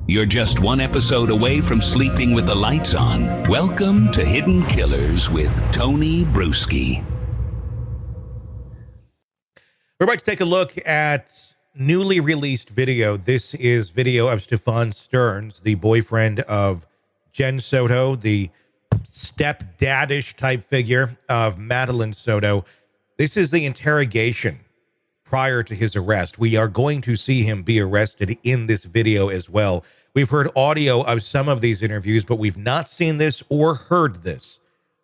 You're just one episode away from sleeping with the lights on. Welcome to Hidden Killers with Tony Bruschi. We're about to take a look at newly released video. This is video of Stephan Sterns, the boyfriend of Jen Soto, the stepdaddish type figure of Madeline Soto. This is the interrogation prior to his arrest. We are going to see him be arrested in this video as well. We've heard audio of some of these interviews, but we've not seen this or heard this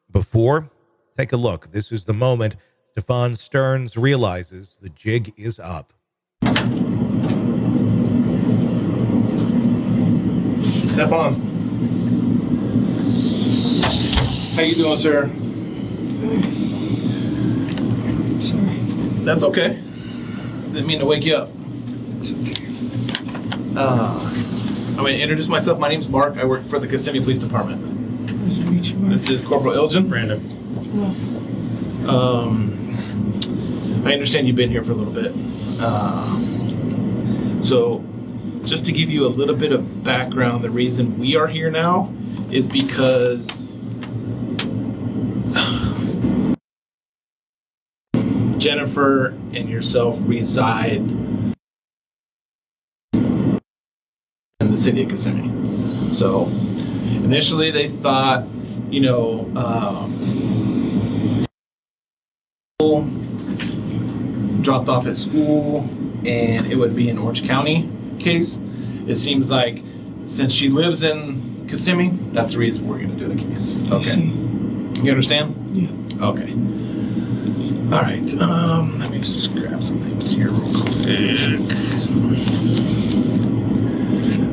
before. Take a look. This is the moment Stephan Sterns realizes the jig is up. Stephan, how you doing, sir? Sorry. That's okay. Didn't mean to wake you up. It's okay. I'm going to introduce myself. My name's Mark. I work for the Kissimmee Police Department. Nice to meet you, Mark. This is Corporal Elgin. Brandon. Hello. I understand you've been here for a little bit. So, just to give you a little bit of background, the reason we are here now is because Jennifer and yourself reside in the city of Kissimmee. So, initially they thought, dropped off at school and it would be an Orange County case. It seems like since she lives in Kissimmee, that's the reason we're going to do the case. Okay. You understand? Yeah. Okay. All right. Let me just grab some things here real quick.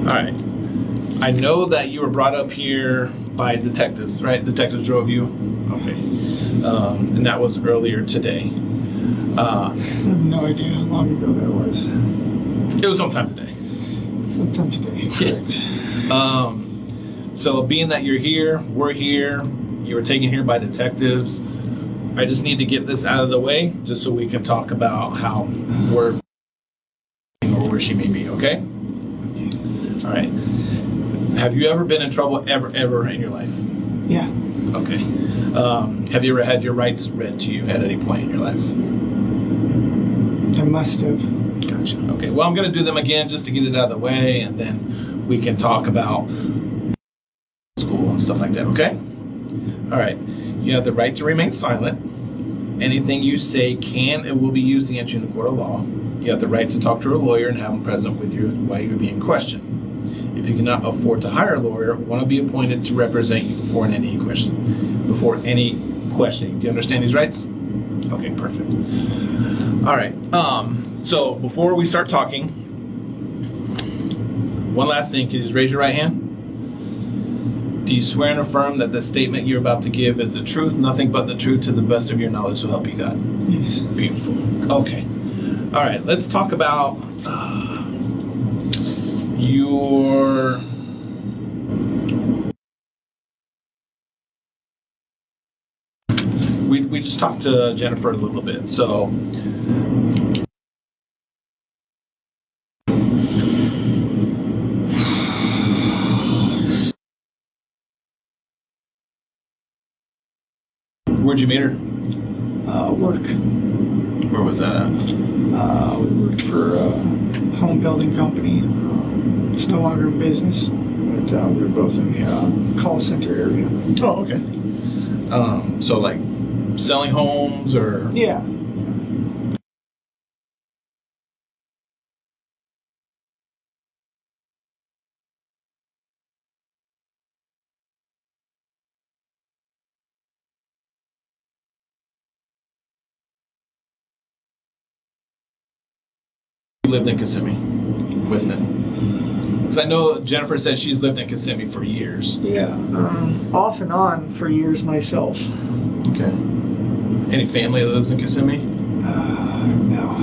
All right. I know that you were brought up here by detectives, right? Detectives drove you? Okay. And that was earlier today. I have no idea how long ago that was. It was sometime today. Sometime today. Correct. So being that you're here, we're here, you were taken here by detectives, I just need to get this out of the way just so we can talk about how we're or where she may be, okay? All right. Have you ever been in trouble ever in your life? Yeah. Okay. Have you ever had your rights read to you at any point in your life? I must have. Gotcha. Okay. Well, I'm going to do them again just to get it out of the way, and then we can talk about school and stuff like that, okay? All right. You have the right to remain silent. Anything you say can and will be used against you in the court of law. You have the right to talk to a lawyer and have him present with you while you're being questioned. If you cannot afford to hire a lawyer, one will be appointed to represent you before any questioning. Do you understand these rights? Okay, perfect. All right. So before we start talking, one last thing. Can you just raise your right hand? Do you swear and affirm that the statement you're about to give is the truth, nothing but the truth, to the best of your knowledge, so help you God? Yes. Beautiful. Okay. All right. Let's talk about your... We just talked to Jennifer a little bit, so... Where'd you meet her? Work. Where was that at? We worked for a home building company. It's no longer in business, but we were both in the call center area. Oh, okay. So like selling homes or... Yeah. You lived in Kissimmee with him? Because I know Jennifer said she's lived in Kissimmee for years. Yeah. Off and on for years myself. Okay. Any family that lives in Kissimmee? No.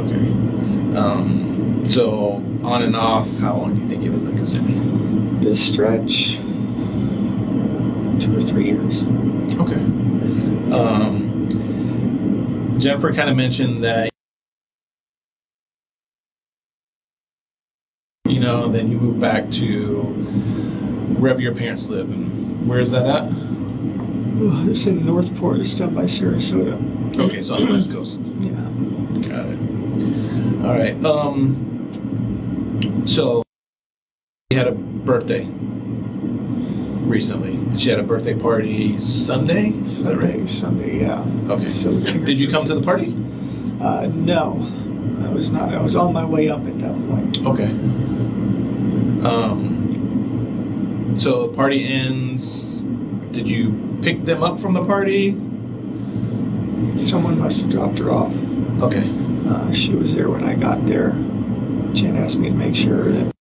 Okay. So on and off, how long do you think you lived in Kissimmee? This stretch, 2 or 3 years. Okay. Jennifer kind of mentioned that No, then you move back to wherever your parents live. And where is that at? It's in Northport, it's down by Sarasota. Okay, so on the West Coast. Yeah. Got it. All right. So she had a birthday recently. She had a birthday party Sunday? Is that right? Sunday, yeah. Okay. So did you come to the party? No, I was not. I was on my way up at that point. Okay. So the party ends. Did you pick them up from the party? Someone must have dropped her off. Okay. She was there when I got there. Jen asked me to make sure that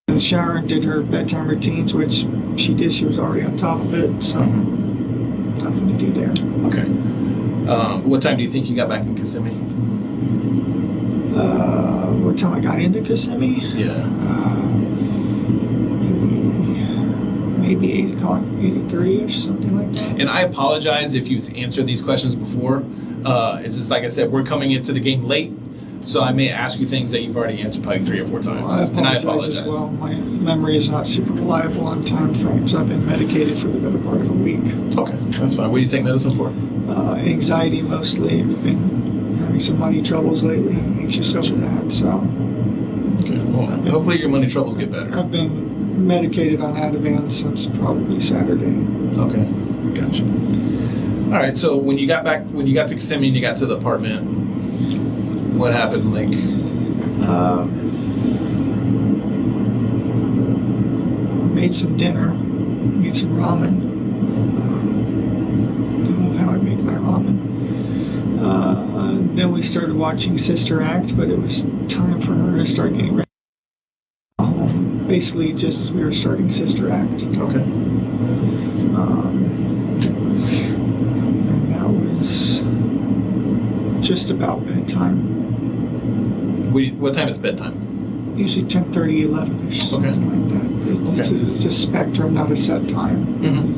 in the shower and did her bedtime routines, which she did. She was already on top of it, so nothing to do there. Okay. What time do you think you got back in Kissimmee? What time I got into Kissimmee? Yeah. Maybe 8 o'clock, 8:30ish, something like that. And I apologize if you've answered these questions before. It's just like I said, we're coming into the game late, so I may ask you things that you've already answered probably 3 or 4 times. Well, I apologize as well. My memory is not super reliable on time frames. I've been medicated for the better part of a week. Okay, that's fine. What do you take medicine for? Anxiety mostly. I've been having some money troubles lately. Anxious over that, so. Okay, well, hopefully your money troubles get better. I've been medicated on Ativan since probably Saturday. Okay, gotcha. All right, so when you got to Kissimmee and you got to the apartment, what happened? Like, made some dinner, made some ramen. I love how I make my ramen. Then we started watching Sister Act, but it was time for her to start getting ready. Basically, just as we were starting Sister Act. okay. And that was just about bedtime. What time is bedtime? Usually 10:30, 11ish, something Okay. like that. It's a spectrum, not a set time. Mm-hmm.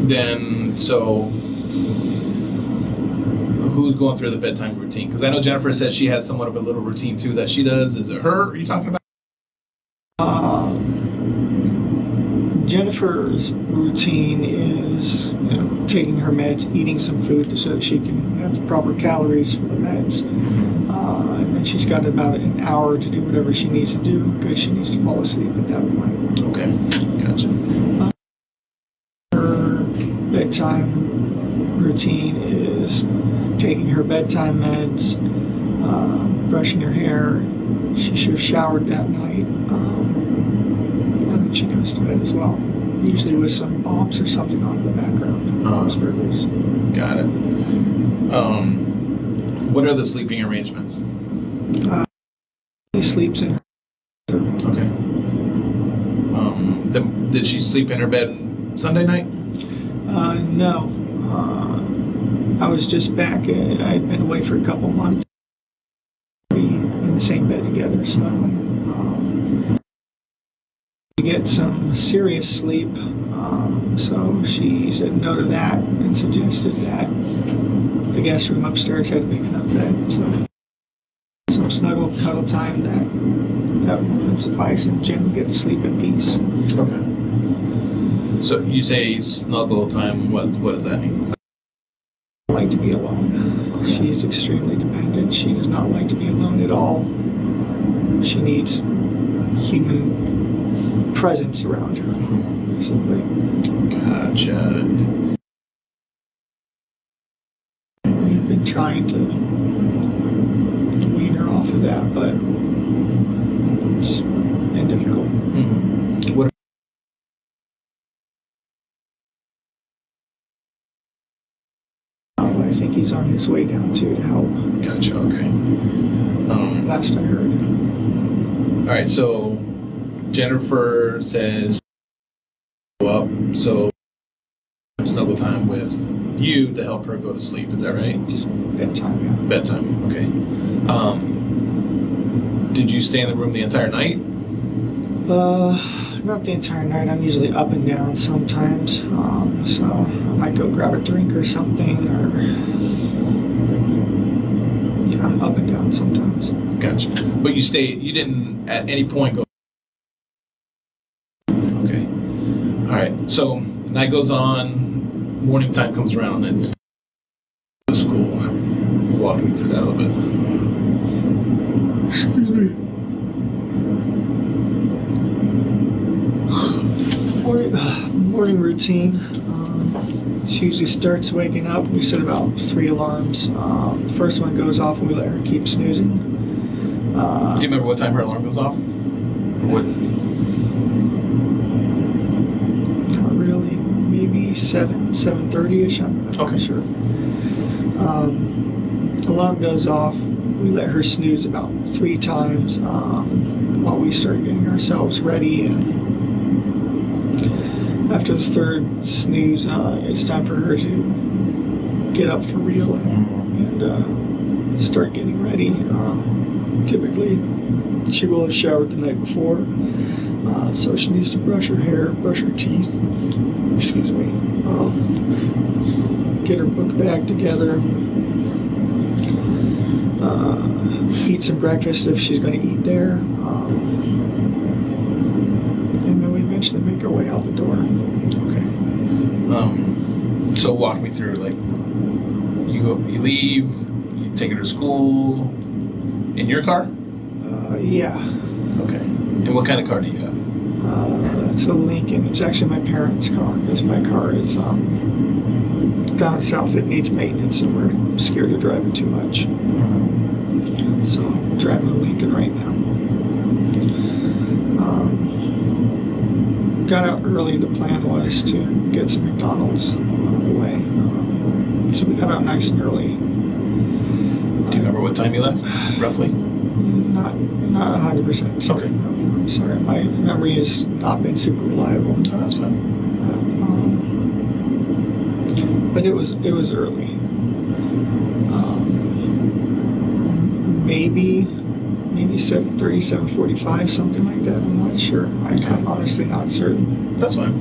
Then, so who's going through the bedtime routine? Because I know Jennifer said she has somewhat of a little routine too that she does. Is it her? Are you talking about? Jennifer's routine is, taking her meds, eating some food so that she can have the proper calories for the meds. And then she's got about an hour to do whatever she needs to do because she needs to fall asleep at that point. Okay, gotcha. Her bedtime routine is taking her bedtime meds, brushing her hair. She should have showered that night. And then she goes to bed as well. Usually with some bombs or something on in the background. Bombs burgers. Got it. What are the sleeping arrangements? She sleeps in her. Okay. Did she sleep in her bed Sunday night? No. I was just back. I'd been away for a couple months. We in the same bed together, so we get some serious sleep. So she said no to that and suggested that the guest room upstairs had a big enough bed. So some snuggle, cuddle time that would suffice, and Jen would get to sleep in peace. Okay. So you say snuggle time. What does that mean? Like to be alone. She is extremely dependent. She does not like to be alone at all. She needs human presence around her, basically. Gotcha. We've been trying to wean her off of that, but it's been difficult. Mm-hmm. What? I think he's on his way down too to help. Gotcha. Okay. Last I heard. All right. So Jennifer says go up. So snuggle time with you to help her go to sleep. Is that right? Just bedtime, yeah. Bedtime. Okay. Did you stay in the room the entire night? Not the entire night. I'm usually up and down sometimes. So I might go grab a drink or something, or up and down sometimes. Gotcha. But you didn't at any point go. Okay. All right. So night goes on, morning time comes around, and it's to school. Walk me through that a little bit. Excuse me. Morning routine. She usually starts waking up. We set about 3 alarms. The first one goes off and we let her keep snoozing. Do you remember what time her alarm goes off? Or what? Not really. Maybe 7:30ish. I'm not sure. Alarm goes off. We let her snooze about 3 times while we start getting ourselves ready. And after the 3rd snooze, it's time for her to get up for real and start getting ready. Typically, she will have showered the night before, so she needs to brush her hair, brush her teeth, excuse me, get her book bag together, eat some breakfast if she's going to eat there, and then we eventually make our way out the door. Okay. So walk me through, like, you leave, you take her to school in your car? Yeah. Okay. And what kind of car do you have? It's a Lincoln. It's actually my parents' car because my car is down south. It needs maintenance, and we're scared to drive it too much. So I'm driving a Lincoln right now. Got out early. The plan was to get some McDonald's on the way. So we got out nice and early. Do you remember what time you left, roughly? Not 100%. Okay. I'm sorry. My memory has not been super reliable. Oh, that's fine. But it was early. Maybe 7:30, 7:45, something like that. I'm not sure. I'm honestly not certain. That's fine.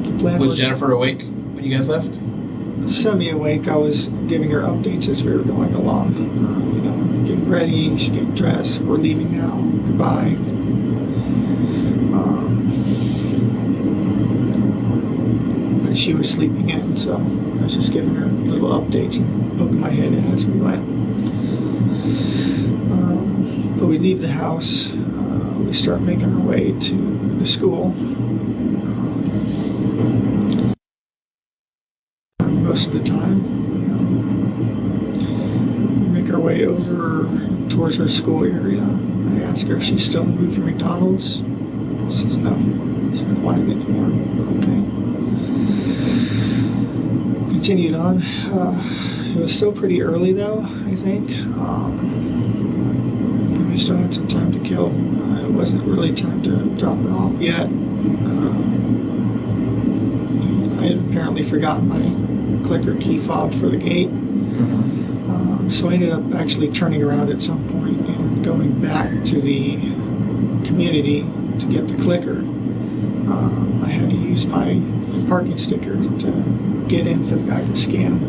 The plan was Jennifer awake when you guys left? Semi-awake. I was giving her updates as we were going along. Getting ready, she's getting dressed. We're leaving now. Goodbye. But she was sleeping in, so I was just giving her little updates and poking my head in as we went. But we leave the house. We start making our way to the school. Most of the time, we make our way over towards her school area. I ask her if she's still in the mood for McDonald's. She says no. She doesn't want it anymore. Okay. Continued on. It was still pretty early though, I think. And we still had some time to kill. It wasn't really time to drop her off yet. I had apparently forgotten my clicker key fob for the gate. So I ended up actually turning around at some point and going back to the community to get the clicker. I had to use my parking sticker to get in for the guy to scan.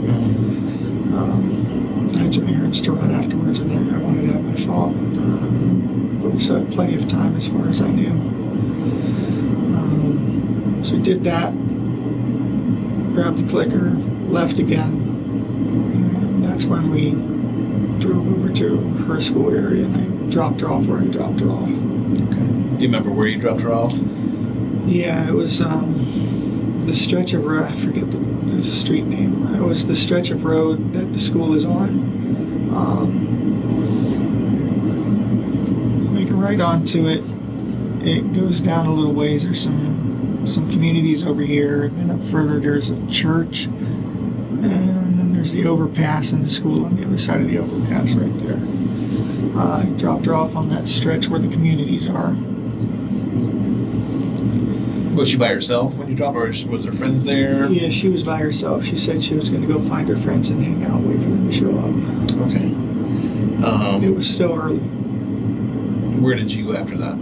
I had some errands to run afterwards, and then I wanted to have my phone. But we still had plenty of time as far as I knew. So we did that, grabbed the clicker, left again, and that's when we drove over to her school area, and I dropped her off where I dropped her off. Okay. Do you remember where you dropped her off? Yeah, it was the stretch of road. I forget there's a street name. It was the stretch of road that the school is on. Make a right onto it. It goes down a little ways. There's some communities over here, and then up further there's a church, and then there's the overpass and the school on the other side of the overpass right there. I dropped her off on that stretch where the communities are. Was she by herself when you dropped her, or was her friends there? Yeah, she was by herself. She said she was going to go find her friends and hang out, wait for them to show up. Okay. It was still early. Where did you go after that?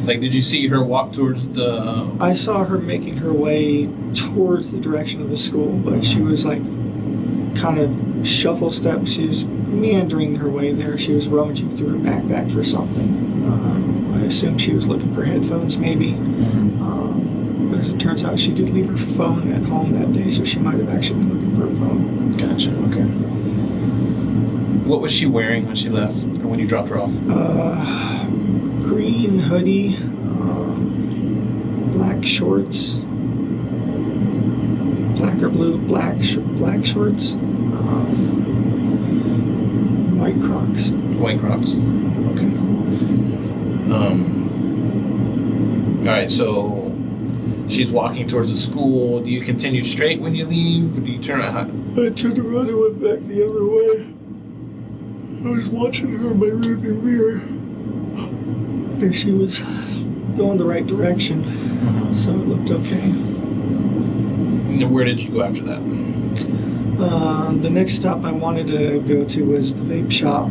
Like, did you see her walk towards the... I saw her making her way towards the direction of the school, but she was like kind of shuffle steps. She was meandering her way there. She was rummaging through her backpack for something. I assumed she was looking for headphones, maybe. But as it turns out, she did leave her phone at home that day, so she might have actually been looking for her phone. Gotcha. Okay. What was she wearing when she left, or when you dropped her off? Green hoodie, black shorts, black or blue, black shorts, white Crocs. White Crocs. Okay. All right. So she's walking towards the school. Do you continue straight when you leave, or do you turn around? I turned around and went back the other way. I was watching her in my rearview mirror, and she was going the right direction, so it looked okay. And where did you go after that? The next stop I wanted to go to was the vape shop.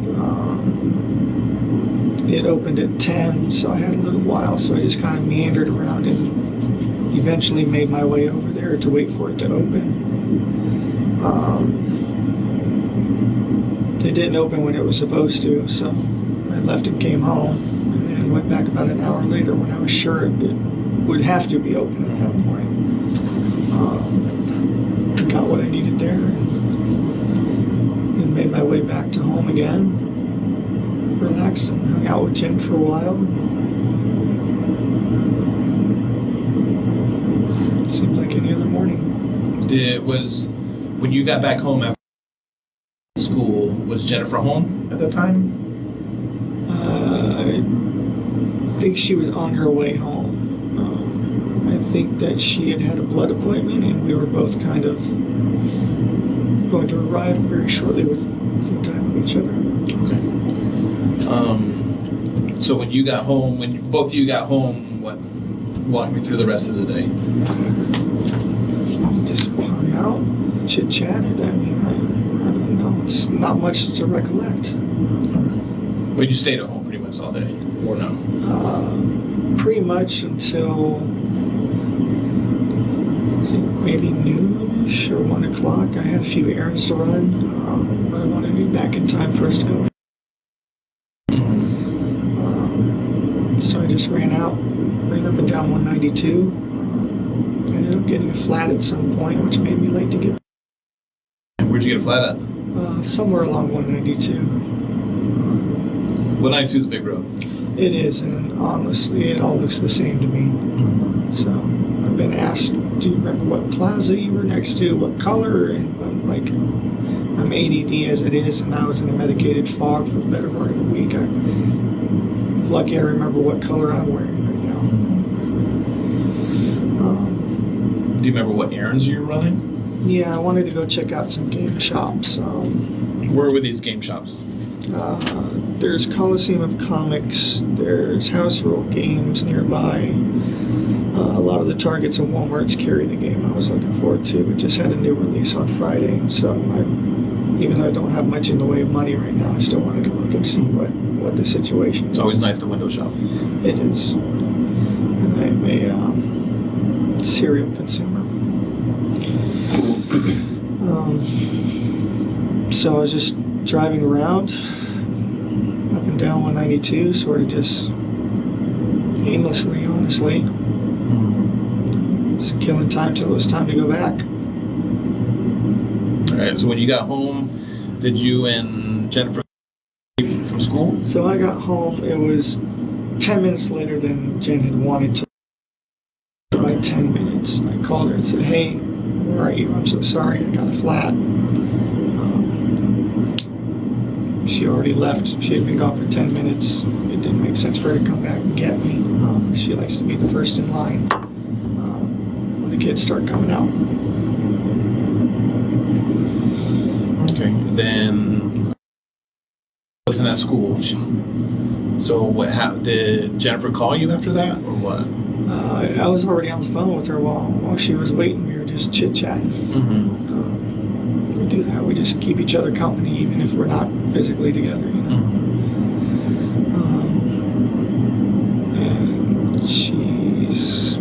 It opened at 10, so I had a little while, so I just kind of meandered around and eventually made my way over there to wait for it to open. It didn't open when it was supposed to, so I left and came home, and then went back about an hour later when I was sure it would have to be open at that point. Got what I needed there, and made my way back to home again. Relaxed and hung out with Jen for a while. Seemed like any other morning. When you got back home after school, was Jennifer home at that time? I think she was on her way home. I think that she had had a blood appointment, and we were both kind of going to arrive very shortly with some time with each other. Okay. So when you got home, when both of you got home, walk me through the rest of the day. Just hung out, chit-chatted. I mean, I don't know. It's not much to recollect. But you stayed at home pretty much all day, or no? Pretty much until maybe noon-ish or 1 o'clock. I had a few errands to run, but I wanted to be back in time for us to go. So I just ran up and down 192. I ended up getting a flat at some point, which made me late to get. Where'd you get a flat at? Somewhere along 192. 192 is a big road. It is, and honestly, it all looks the same to me. So I've been asked, do you remember what plaza you were next to, what color? And I'm like, I'm ADD as it is, and I was in a medicated fog for the better part of a week. I'm lucky I remember what color I'm wearing right now. Do you remember what errands you were running? Yeah, I wanted to go check out some game shops. Where were these game shops? There's Coliseum of Comics, there's House Rule Games nearby. A lot of the Targets and Walmarts carry the game I was looking forward to. It just had a new release on Friday, so even though I don't have much in the way of money right now, I still wanted to look and see what the situation is. It's always nice to window shop. It is. And I'm a serial consumer. So I was just driving around up and down 192, sort of just aimlessly, honestly. Just killing time till it was time to go back. All right, so when you got home, did you and Jennifer leave from school? So I got home, it was 10 minutes later than Jen had wanted to. By 10 minutes. I called her and said, hey, where are you? I'm so sorry, I got a flat. She already left. She had been gone for 10 minutes. It didn't make sense for her to come back and get me. She likes to be the first in line when the kids start coming out. Okay. Then wasn't at school. So what happened? Did Jennifer call you after that, or what? I was already on the phone with her while she was waiting. We were just chit-chatting. We do that. We just keep each other company, even if we're not physically together, you know. And she's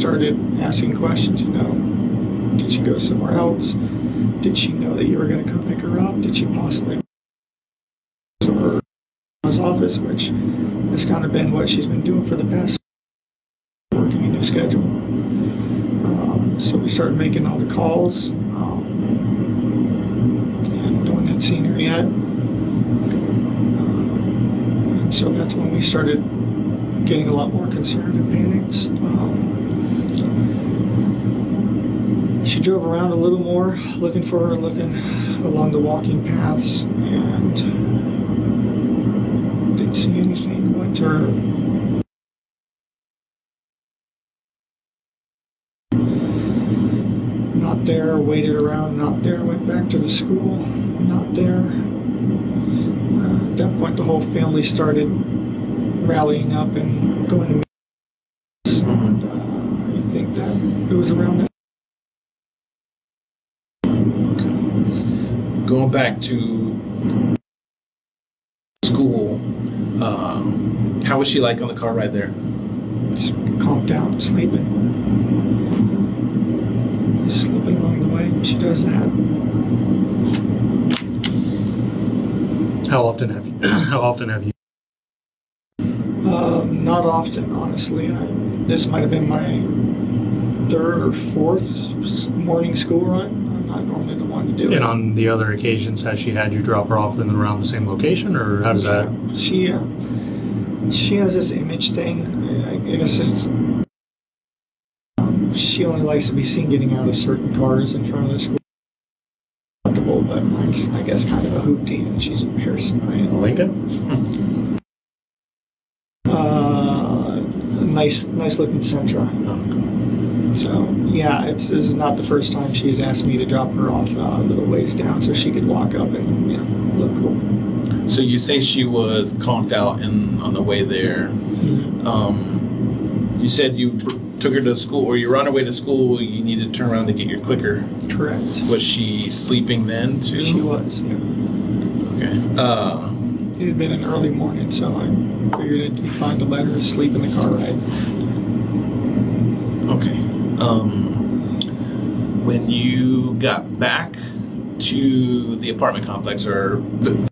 started asking questions, did she go somewhere else? Did she know that you were going to come pick her up? Did she possibly go to her office, which has kind of been what she's been doing for the past, working a new schedule. So we started making all the calls. And no one had seen her yet. And so that's when we started getting a lot more concerned and panicked. She drove around a little more, looking for her, looking along the walking paths, and didn't see anything. Went to her not there, waited around, not there, went back to the school, not there. At that point, the whole family started rallying up and going to meetings, and I think that it was around that. Going back to school, how was she like on the car ride there? Just calmed down, sleeping. Sleeping along the way. She does that. How often have you? Not often, honestly. This might have been my third or fourth morning school run. I'm not normally the one to do it. And on the other occasions, has she had you drop her off in and around the same location, or how does that? She has this image thing. I guess it's, she only likes to be seen getting out of certain cars in front of the school. But mine's, I guess, kind of a hoopty, and she's embarrassed. A Lincoln? Nice looking Sentra. So yeah, this is not the first time she's asked me to drop her off a little ways down so she could walk up and look cool. So you say she was conked out on the way there. Mm-hmm. You said you took her to school, or you were on her way to school. You needed to turn around to get your clicker. Correct. Was she sleeping then too? She was. Yeah. Okay. It had been an early morning, so I figured it'd be fine to let her sleep in the car ride. Okay. When you got back to the apartment complex, did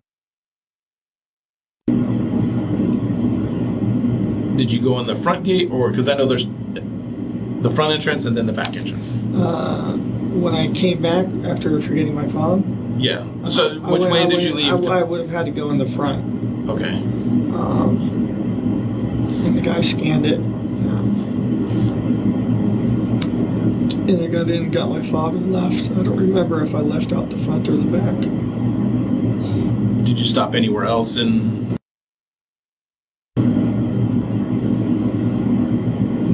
you go in the front gate, or because I know there's the front entrance and then the back entrance? When I came back after forgetting my phone. Yeah. So which way did you leave? I would have had to go in the front. Okay. And the guy scanned it. And I got in and got my fob and left. I don't remember if I left out the front or the back. Did you stop anywhere else in?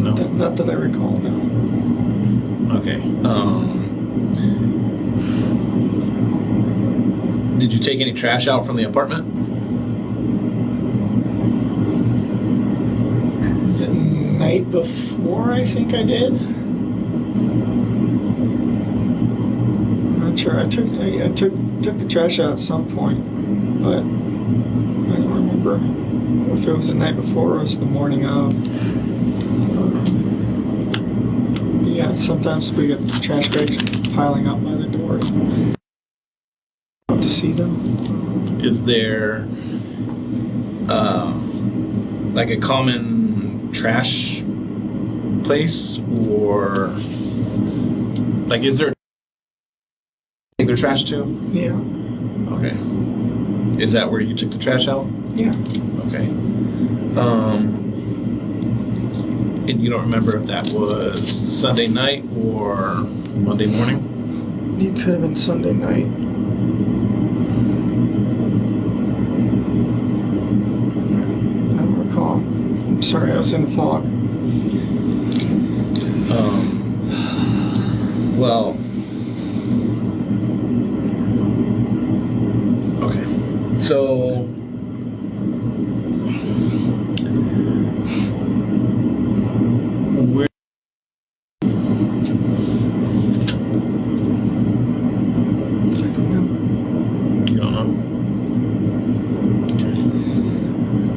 No. Not that I recall, no. Okay. Did you take any trash out from the apartment? The night before, I think I did. I'm not sure. I took the trash out at some point, but I don't remember if it was the night before or it was the morning of. Yeah, sometimes we get trash bags piling up by the door. To see them. Is there like a common trash place, or like is there take their trash to? Yeah. Okay. Is that where you took the trash out? Yeah. Okay. And you don't remember if that was Sunday night or Monday morning? It could have been Sunday night. I don't recall. I'm sorry, I was in fog. Well, okay. So, where? You don't know?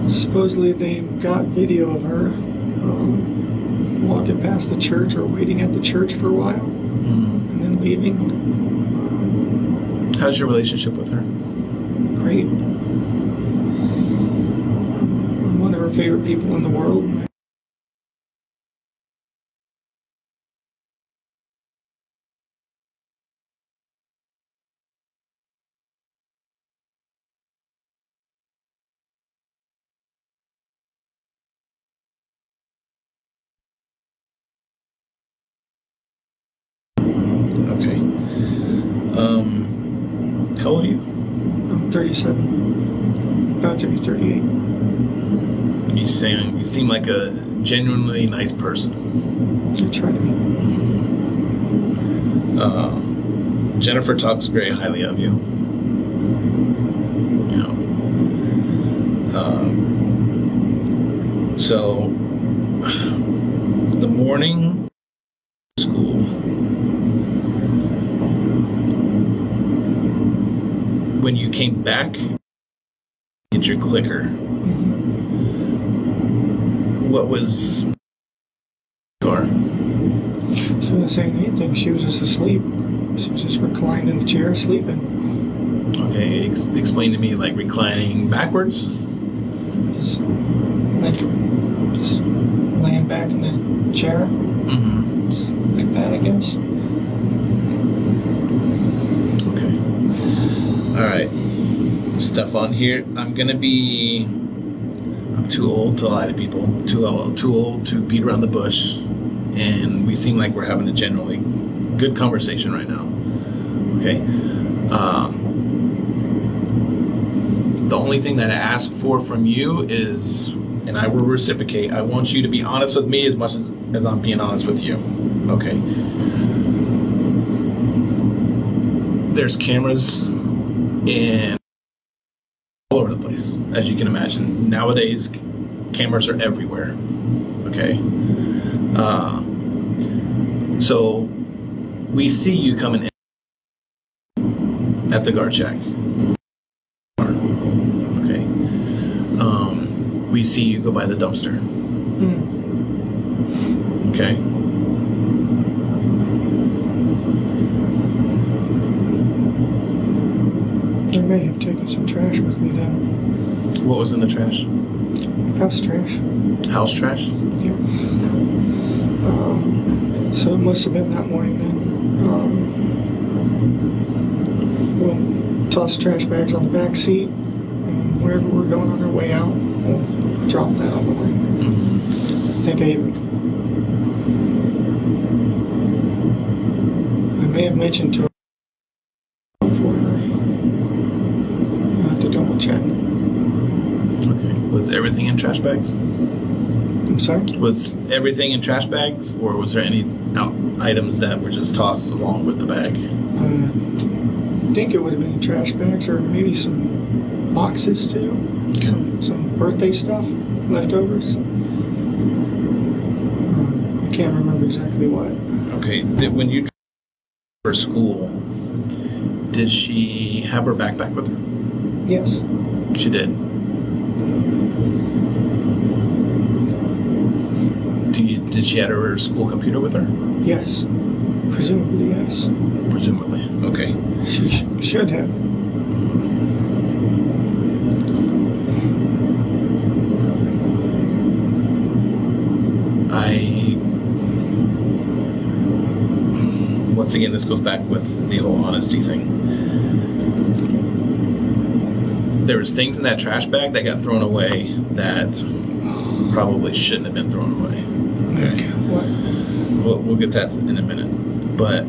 Supposedly they got video of her walking walking past the church or waiting at the church for a while and then leaving. How's your relationship with her? Great. I'm one of her favorite people in the world. Okay. How old are you? I'm 37, about to be 38. You seem like a genuinely nice person. I try to be. Jennifer talks very highly of you. You know. So the morning school, when you came back, get your clicker. What was your? She wasn't saying anything. She was just asleep. She was just reclined in the chair, sleeping. Okay, explain to me, like reclining backwards. Just laying back in the chair. Mm-hmm. Just like that, I guess. Okay. All right. Stuff on here. I'm too old to lie to people. Too old to beat around the bush. And we seem like we're having a generally good conversation right now. Okay. The only thing that I ask for from you is, and I will reciprocate, I want you to be honest with me as much as I'm being honest with you. Okay. There's cameras in all over the place, as you can imagine. Nowadays, cameras are everywhere. Okay. So we see you coming in at the guard shack. Okay. We see you go by the dumpster. Okay. I may have taken some trash with me then. What was in the trash? House trash. House trash? Yep. So it must have been that morning then. We'll toss trash bags on the back seat, and wherever we're going on our way out, we'll drop that on the way. I think I may have mentioned to her before her. I'll have to double check. Okay. Was everything in trash bags? I'm sorry? Was everything in trash bags, or was there any items that were just tossed along with the bag? I think it would have been trash bags, or maybe some boxes too. Okay. Some birthday stuff, leftovers. I can't remember exactly what. Okay. When you for school, did she have her backpack with her? Yes. She did. Did she have her school computer with her? Yes. Presumably, yes. Presumably. Okay. She should have. Once again, this goes back with the whole honesty thing. There was things in that trash bag that got thrown away that probably shouldn't have been thrown away. Okay. What? We'll get that in a minute. But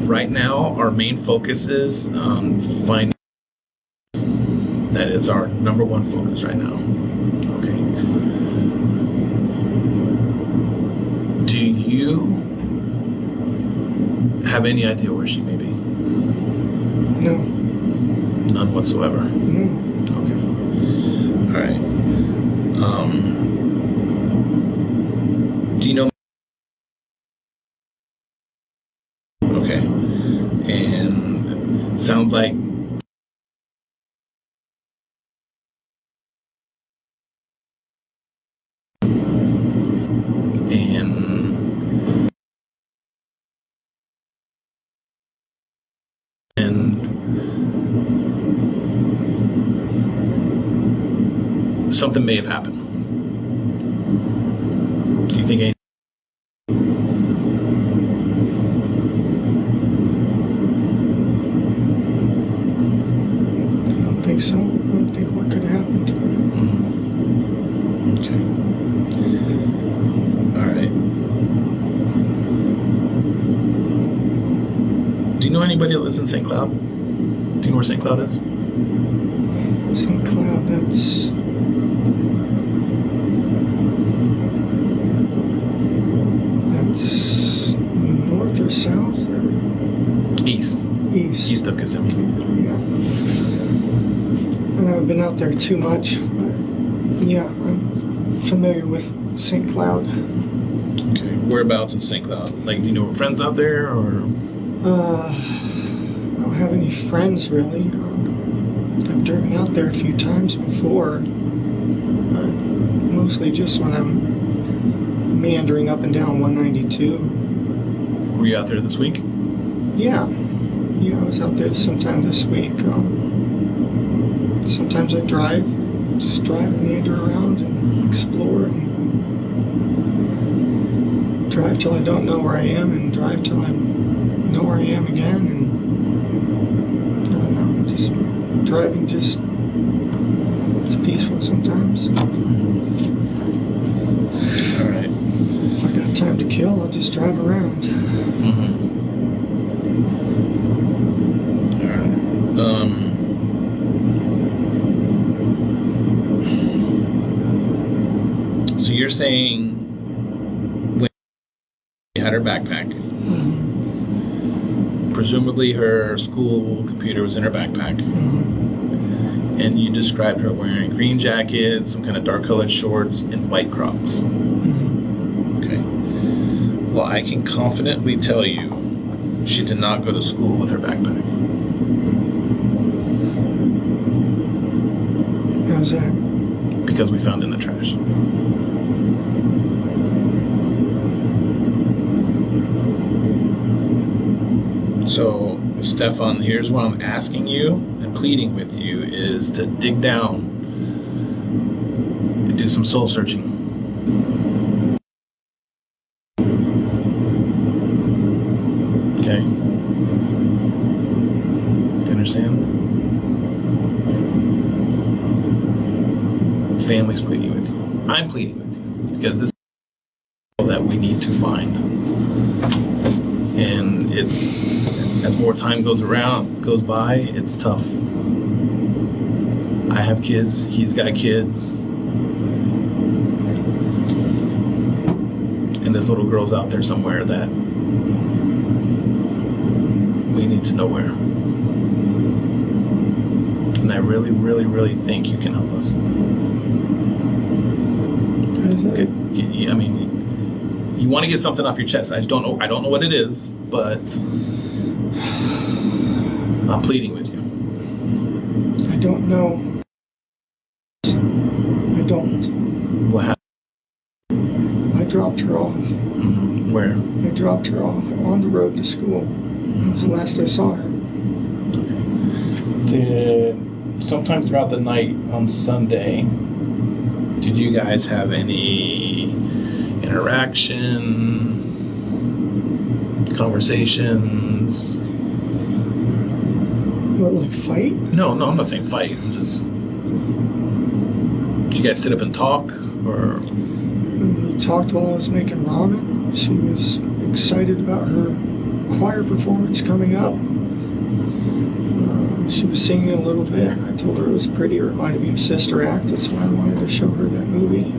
right now, our main focus is on finding. That is our number one focus right now. Okay. Do you have any idea where she may be? No. None whatsoever. No. Okay. All right. Do you know? Okay. And sounds like And something may have happened. Do you think anything? I don't think so. I don't think what could have happened. Okay. All right. Do you know anybody that lives in St. Cloud? Do you know where St. Cloud is? St. Cloud, that's... That's north or south or East. East of Kissimmee. Yeah. I haven't been out there too much, but yeah, I'm familiar with St. Cloud. Okay. Whereabouts in St. Cloud? Like, do you know friends out there, or? I don't have any friends really. I've driven out there a few times before, but mostly just when I'm meandering up and down 192. Were you out there this week? Yeah, I was out there sometime this week. Sometimes I just drive and meander around and explore, and drive till I don't know where I am, and drive till I know where I am again, and I don't know, just driving it's peaceful sometimes. All right. If I got time to kill, I'll just drive around. Mm-hmm. All right. So you're saying when she had her backpack, presumably her school computer was in her backpack, and you described her wearing green jacket, some kind of dark colored shorts, and white Crocs. Okay. Well, I can confidently tell you she did not go to school with her backpack. How's that? Because we found it in the trash. So, Stephan, here's what I'm asking you and pleading with you is to dig down and do some soul searching. Okay? You understand? Family's pleading with you. I'm pleading with you because this is that we need to find. And it's, as more time goes by, it's tough. I have kids, he's got kids, and this little girl's out there somewhere that we need to know where. And I really, really, really think you can help us. I mean, you want to get something off your chest. I don't know what it is, but I'm pleading with you. I don't know. I don't. What happened? I dropped her off. Mm-hmm. Where? I dropped her off on the road to school. That was the last I saw her. Sometime throughout the night on Sunday, did you guys have any interaction, conversations? What, like fight? No, I'm not saying fight. I'm just... Did you guys sit up and talk, or? We talked while I was making ramen. She was excited about her choir performance coming up. She was singing a little bit. I told her it was pretty, or it might have been Sister Act. That's why I wanted to show her that movie.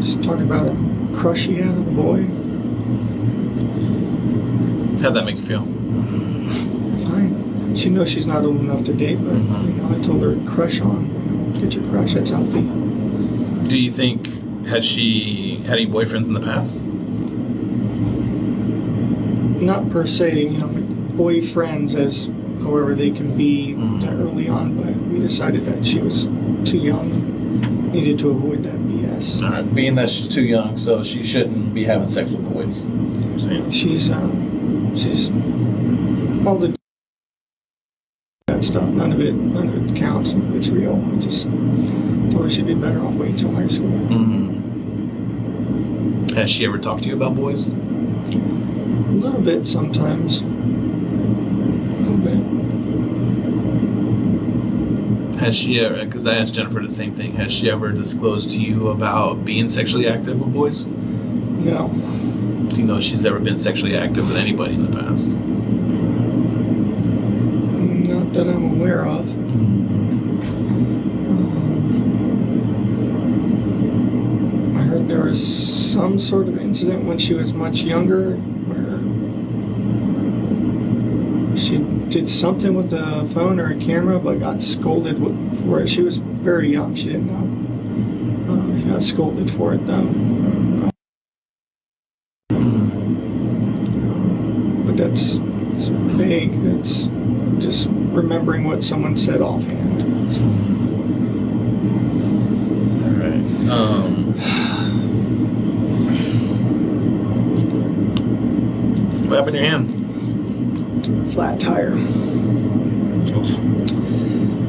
Just talking about a crush she had on the boy. How'd that make you feel? Fine. She knows she's not old enough to date, but I told her crush on. Get your crush. That's healthy. Do you think, had she had any boyfriends in the past? Not per se, boyfriends as however they can be early on, but we decided that she was too young, needed to avoid that BS. All right, being that she's too young, so she shouldn't be having sex with boys. You're saying? She's all the that stuff, none of it counts. It's real. I just told her she'd be better off waiting till high school. Mm-hmm. Has she ever talked to you about boys? A little bit sometimes. A little bit. Has she ever, because I asked Jennifer the same thing, has she ever disclosed to you about being sexually active with boys? No. Do you know if she's ever been sexually active with anybody in the past? Not that I'm aware of. I heard there was some sort of incident when she was much younger where she did something with the phone or a camera but got scolded for it. She was very young. She didn't know. She got scolded for it though. But it's vague. It's just remembering what someone said offhand. All right. What happened to your hand? Flat tire. Oof. I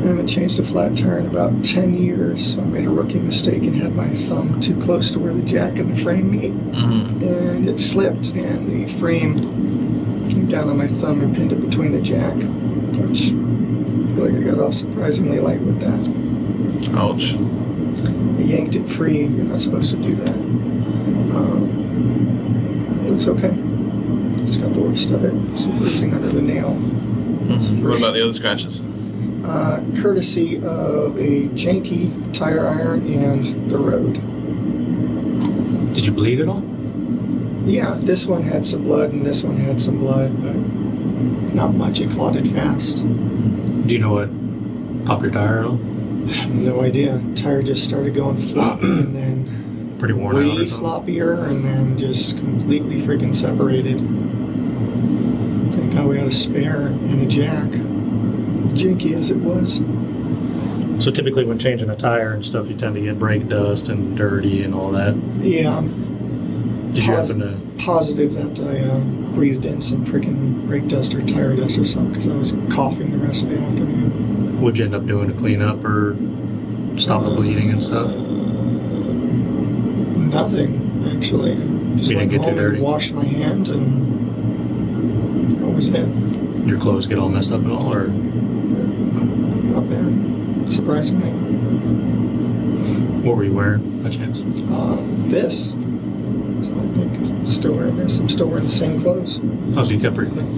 haven't changed a flat tire in about 10 years, so I made a rookie mistake and had my thumb too close to where the jack and the frame meet. Mm-hmm. And it slipped, and the frame came down on my thumb and pinned it between the jack, which I feel like I got off surprisingly light with that. Ouch. I yanked it free. You're not supposed to do that. It looks okay. It's got the worst of it. Some bruising under the nail. Mm-hmm. What about the other scratches? Courtesy of a janky tire iron and the road. Did you bleed at all? Yeah, this one had some blood and this one had some blood, but not much. It clotted fast. Do you know what popped your tire at all? I have no idea. Tire just started going floppy and then Pretty worn out or way something? floppier and then just completely freaking separated. Thank God we had a spare and a jack. Janky as it was. So typically when changing a tire and stuff, you tend to get brake dust and dirty and all that. Yeah. Did you happen to... Positive that I breathed in some freaking brake dust or tire dust or something because I was coughing the rest of the afternoon. What'd you end up doing to clean up or stop the bleeding and stuff? Nothing, actually. Just You didn't went get too home dirty? and washed my hands and that was it. Your clothes get all messed up and all, or... Not bad, surprisingly. What were you wearing, by chance? This. So I think I'm still wearing this. I'm still wearing the same clothes. Oh, so you kept pretty clean.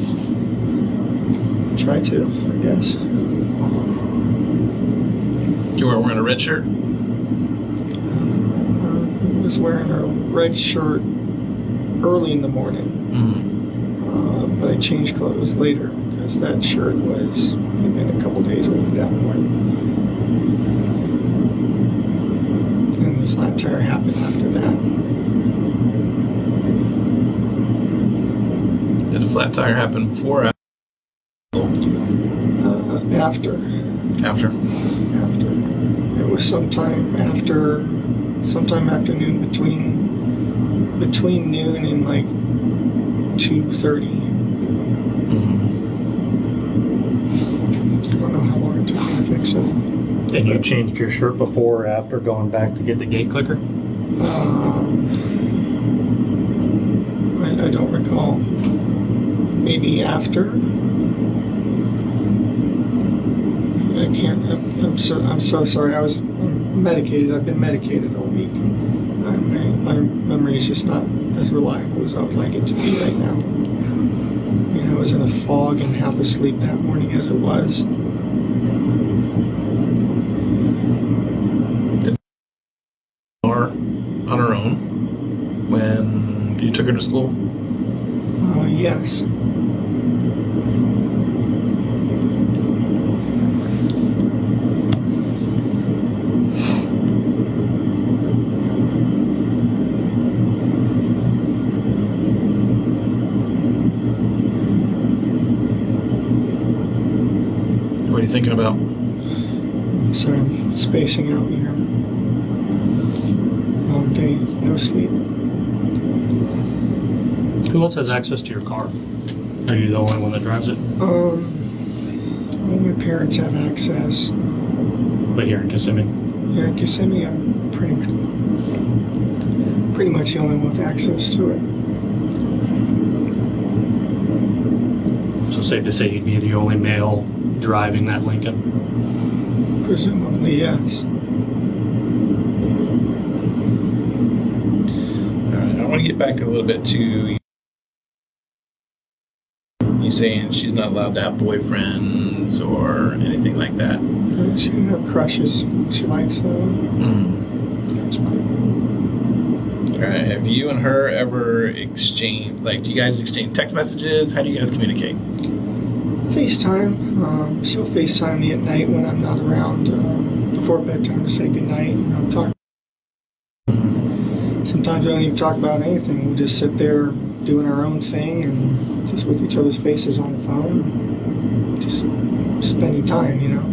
Try to, I guess. You weren't wearing a red shirt? I was wearing a red shirt early in the morning. Mm-hmm. But I changed clothes later because that shirt was been a couple days old that morning. And the flat tire happened after that. Did the flat tire happen before or After. after? It was sometime afternoon between noon and like 2:30. Mm-hmm. I don't know how long it took me to fix it. And you changed your shirt before or after going back to get the gate clicker? I don't recall. Maybe after. I can't. I'm so sorry. I'm medicated. I've been medicated all week. My memory is just not as reliable as I would like it to be right now. I was in a fog and half asleep that morning as it was. On her own when you took her to school? Yes. What are you thinking about? Sorry, I'm spacing out here. Long day, no sleep. Who else has access to your car? Are you the only one that drives it? Well, my parents have access. But here in Kissimmee? Here in Kissimmee, I'm pretty much the only one with access to it. So safe to say you'd be the only male driving that Lincoln? Presumably, yes. All right, I want to get back a little bit to you saying she's not allowed to have boyfriends or anything like that. She can have crushes. She likes them. That's fine. All right, have you and her ever exchanged, like, do you guys exchange text messages? How do you guys communicate? FaceTime. She'll FaceTime me at night when I'm not around before bedtime to say goodnight. And I'll talk. Sometimes we don't even talk about anything. We'll just sit there doing our own thing and just with each other's faces on the phone. Just spending time, you know.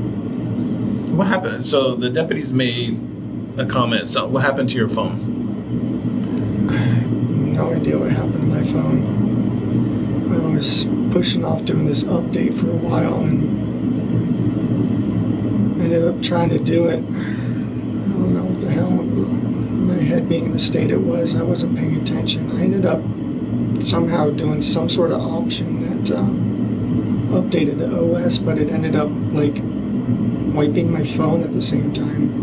What happened? So the deputies made a comment. So what happened to your phone? I have no idea what happened to my phone. I was pushing off doing this update for a while and ended up trying to do it. I don't know what the hell, my head being in the state it was, I wasn't paying attention. I ended up somehow doing some sort of option that updated the OS, but it ended up like wiping my phone at the same time.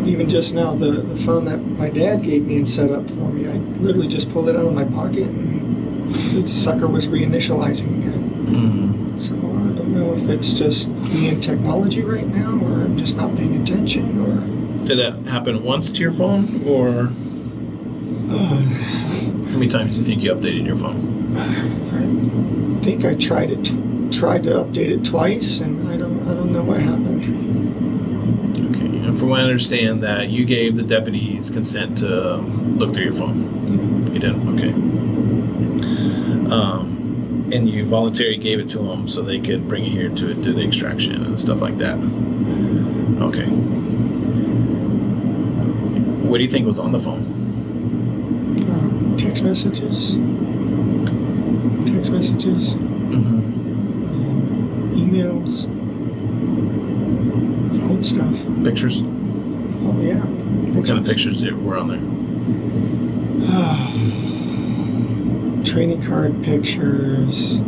Even just now, the phone that my dad gave me and set up for me, I literally just pulled it out of my pocket and the sucker was reinitializing again. So I don't know if it's just me and technology right now, or I'm just not paying attention, or... Did that happen once to your phone, or how many times do you think you updated your phone? I think I tried to update it twice, and I don't know what happened. Okay, and from what I understand, that you gave the deputies consent to look through your phone. You did, okay. And you voluntarily gave it to them so they could bring it here to do the extraction and stuff like that. Okay. What do you think was on the phone? Text messages. Emails. Phone stuff. Pictures? Oh, yeah. What kind of pictures were on there? Training card pictures,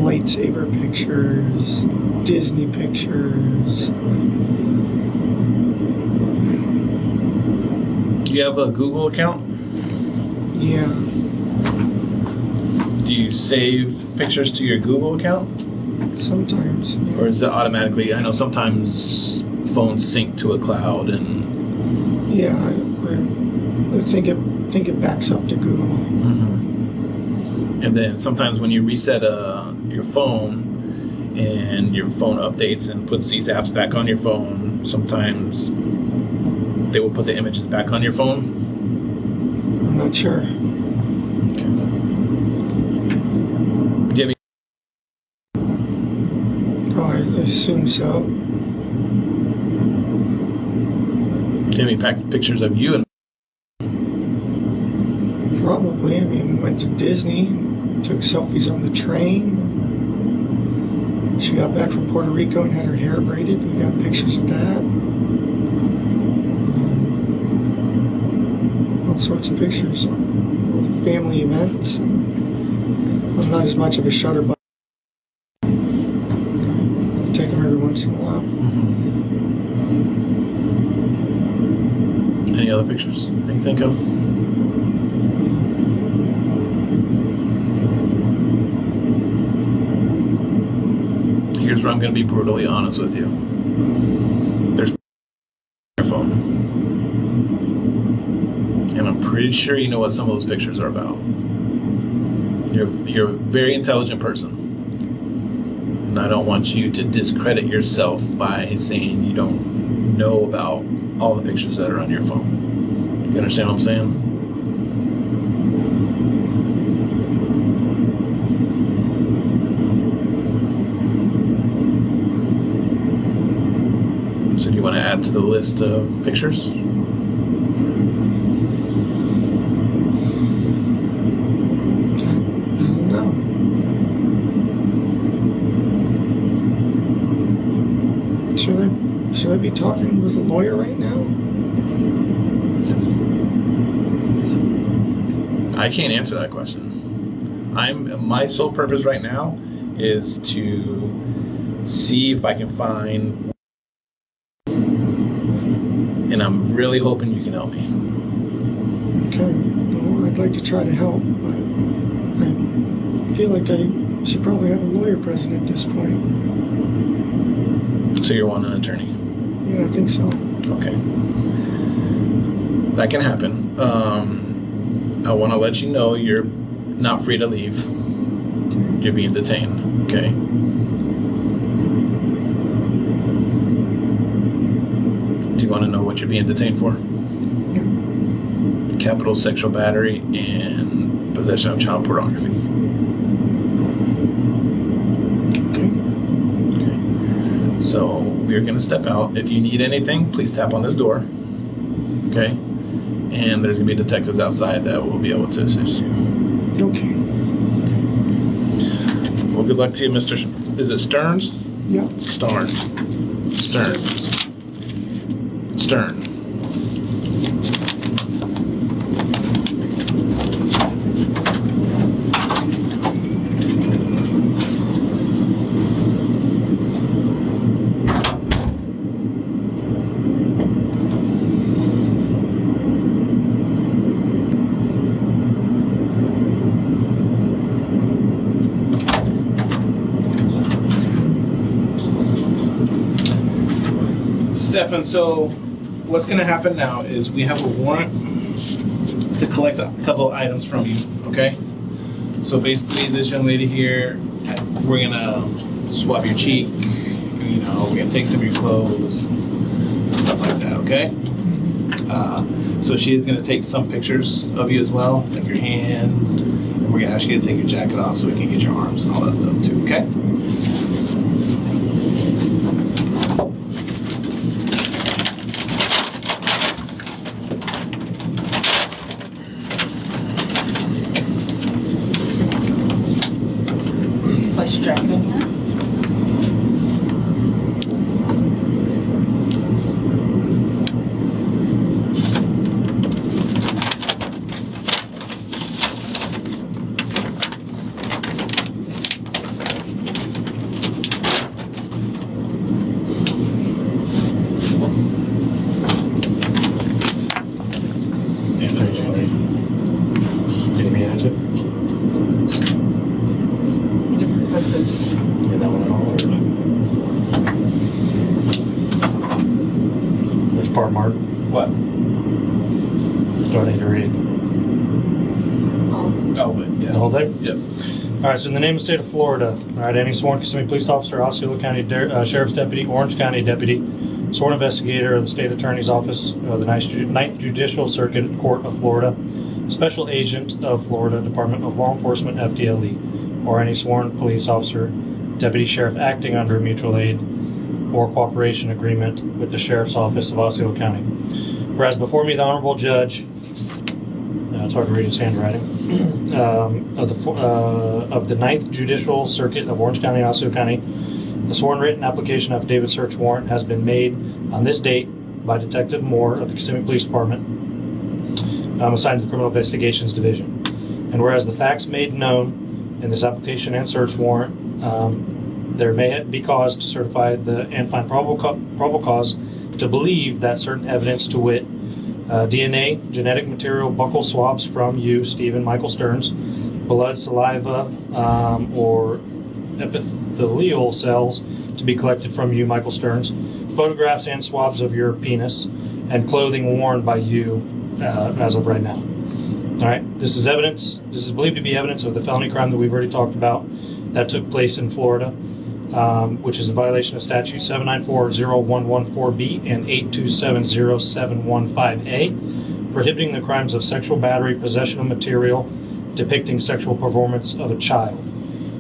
lightsaber pictures, Disney pictures. Do you have a Google account? Yeah. Do you save pictures to your Google account? Sometimes. Yeah. Or is it automatically? I know sometimes phones sync to a cloud and... Yeah, I think it backs up to Google. And then sometimes when you reset your phone and your phone updates and puts these apps back on your phone, sometimes they will put the images back on your phone. I'm not sure. Okay. Do you have Oh, I assume so. any pictures of you? Probably. I mean, we went to Disney, took selfies on the train. She got back from Puerto Rico and had her hair braided. We got pictures of that. All sorts of pictures. Family events. I'm not as much of a shutterbug. Take them every once in a while. Any other pictures that you think of? Here's where I'm going to be brutally honest with you. There's your phone. And I'm pretty sure you know what some of those pictures are about. You're a very intelligent person. And I don't want you to discredit yourself by saying you don't know about all the pictures that are on your phone. You understand what I'm saying? So do you want to add to the list of pictures? Should I be talking with a lawyer right now? I can't answer that question. My sole purpose right now is to see if I can find, and I'm really hoping you can help me. Okay. Well, I'd like to try to help, but I feel like I should probably have a lawyer present at this point. So you're wanting an attorney? Yeah, I think so. Okay. That can happen. I want to let you know you're not free to leave. You're being detained, okay? Do you want to know what you're being detained for? Capital sexual battery and possession of child pornography. Okay. So we're going to step out. If you need anything, please tap on this door. Okay? And there's going to be detectives outside that will be able to assist you. Okay. Well, good luck to you, Mr. Is it Sterns? Yeah. Stern. Stephan, so what's going to happen now is we have a warrant to collect a couple of items from you, okay? So basically, this young lady here, we're going to swab your cheek, you know, we're going to take some of your clothes, stuff like that, okay? So she is going to take some pictures of you as well, of your hands, and we're going to ask you to take your jacket off so we can get your arms and all that stuff too, okay? Place your jacket in here. Any me answer? What's this? Yeah, that one at all? Or... There's part mark. What? Do I need to read Oh, but yeah. the whole thing? Yep. All right, so in the name of the state of Florida, all right, any sworn Kissimmee police officer, Osceola County Sheriff's Deputy, Orange County Deputy, sworn investigator of the State Attorney's Office of the Ninth Judicial Circuit Court of Florida, Special Agent of Florida Department of Law Enforcement, FDLE, or any sworn police officer, Deputy Sheriff acting under a mutual aid or cooperation agreement with the Sheriff's Office of Osceola County. Whereas before me, the Honorable Judge, it's hard to read his handwriting, of the Ninth Judicial Circuit of Orange County, Osceola County, the sworn written application affidavit search warrant has been made on this date by Detective Moore of the Kissimmee Police Department, assigned to the Criminal Investigations Division. And whereas the facts made known in this application and search warrant, there may be cause to certify and find probable cause to believe that certain evidence, to wit, DNA, genetic material, buccal swabs from you, Stephen Michael Sterns, blood, saliva, or epithelial cells to be collected from you, Michael Sterns, photographs and swabs of your penis, and clothing worn by you as of right now. All right, this is evidence. This is believed to be evidence of the felony crime that we've already talked about that took place in Florida, which is a violation of statute 794-0114B and 8270715A, prohibiting the crimes of sexual battery, possession of material depicting sexual performance of a child.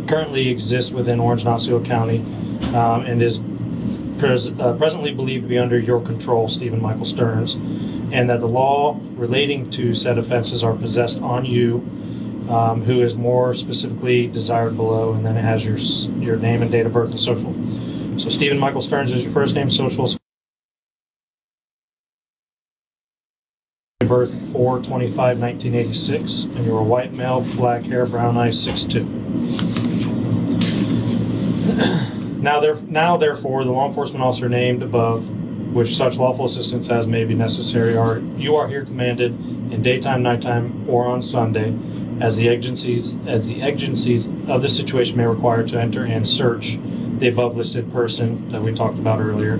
Currently exists within Orange and Osceola County, and is presently believed to be under your control, Stephen Michael Sterns, and that the law relating to said offenses are possessed on you, who is more specifically desired below, and then it has your name and date of birth and social. So Stephen Michael Sterns is your first name, social is birth 4/25/1986, and you're a white male, black hair, brown eyes, 6'2". Now, therefore, the law enforcement officer named above, which such lawful assistance as may be necessary, you are here commanded in daytime, nighttime, or on Sunday, as the exigencies of the situation may require, to enter and search the above listed person that we talked about earlier,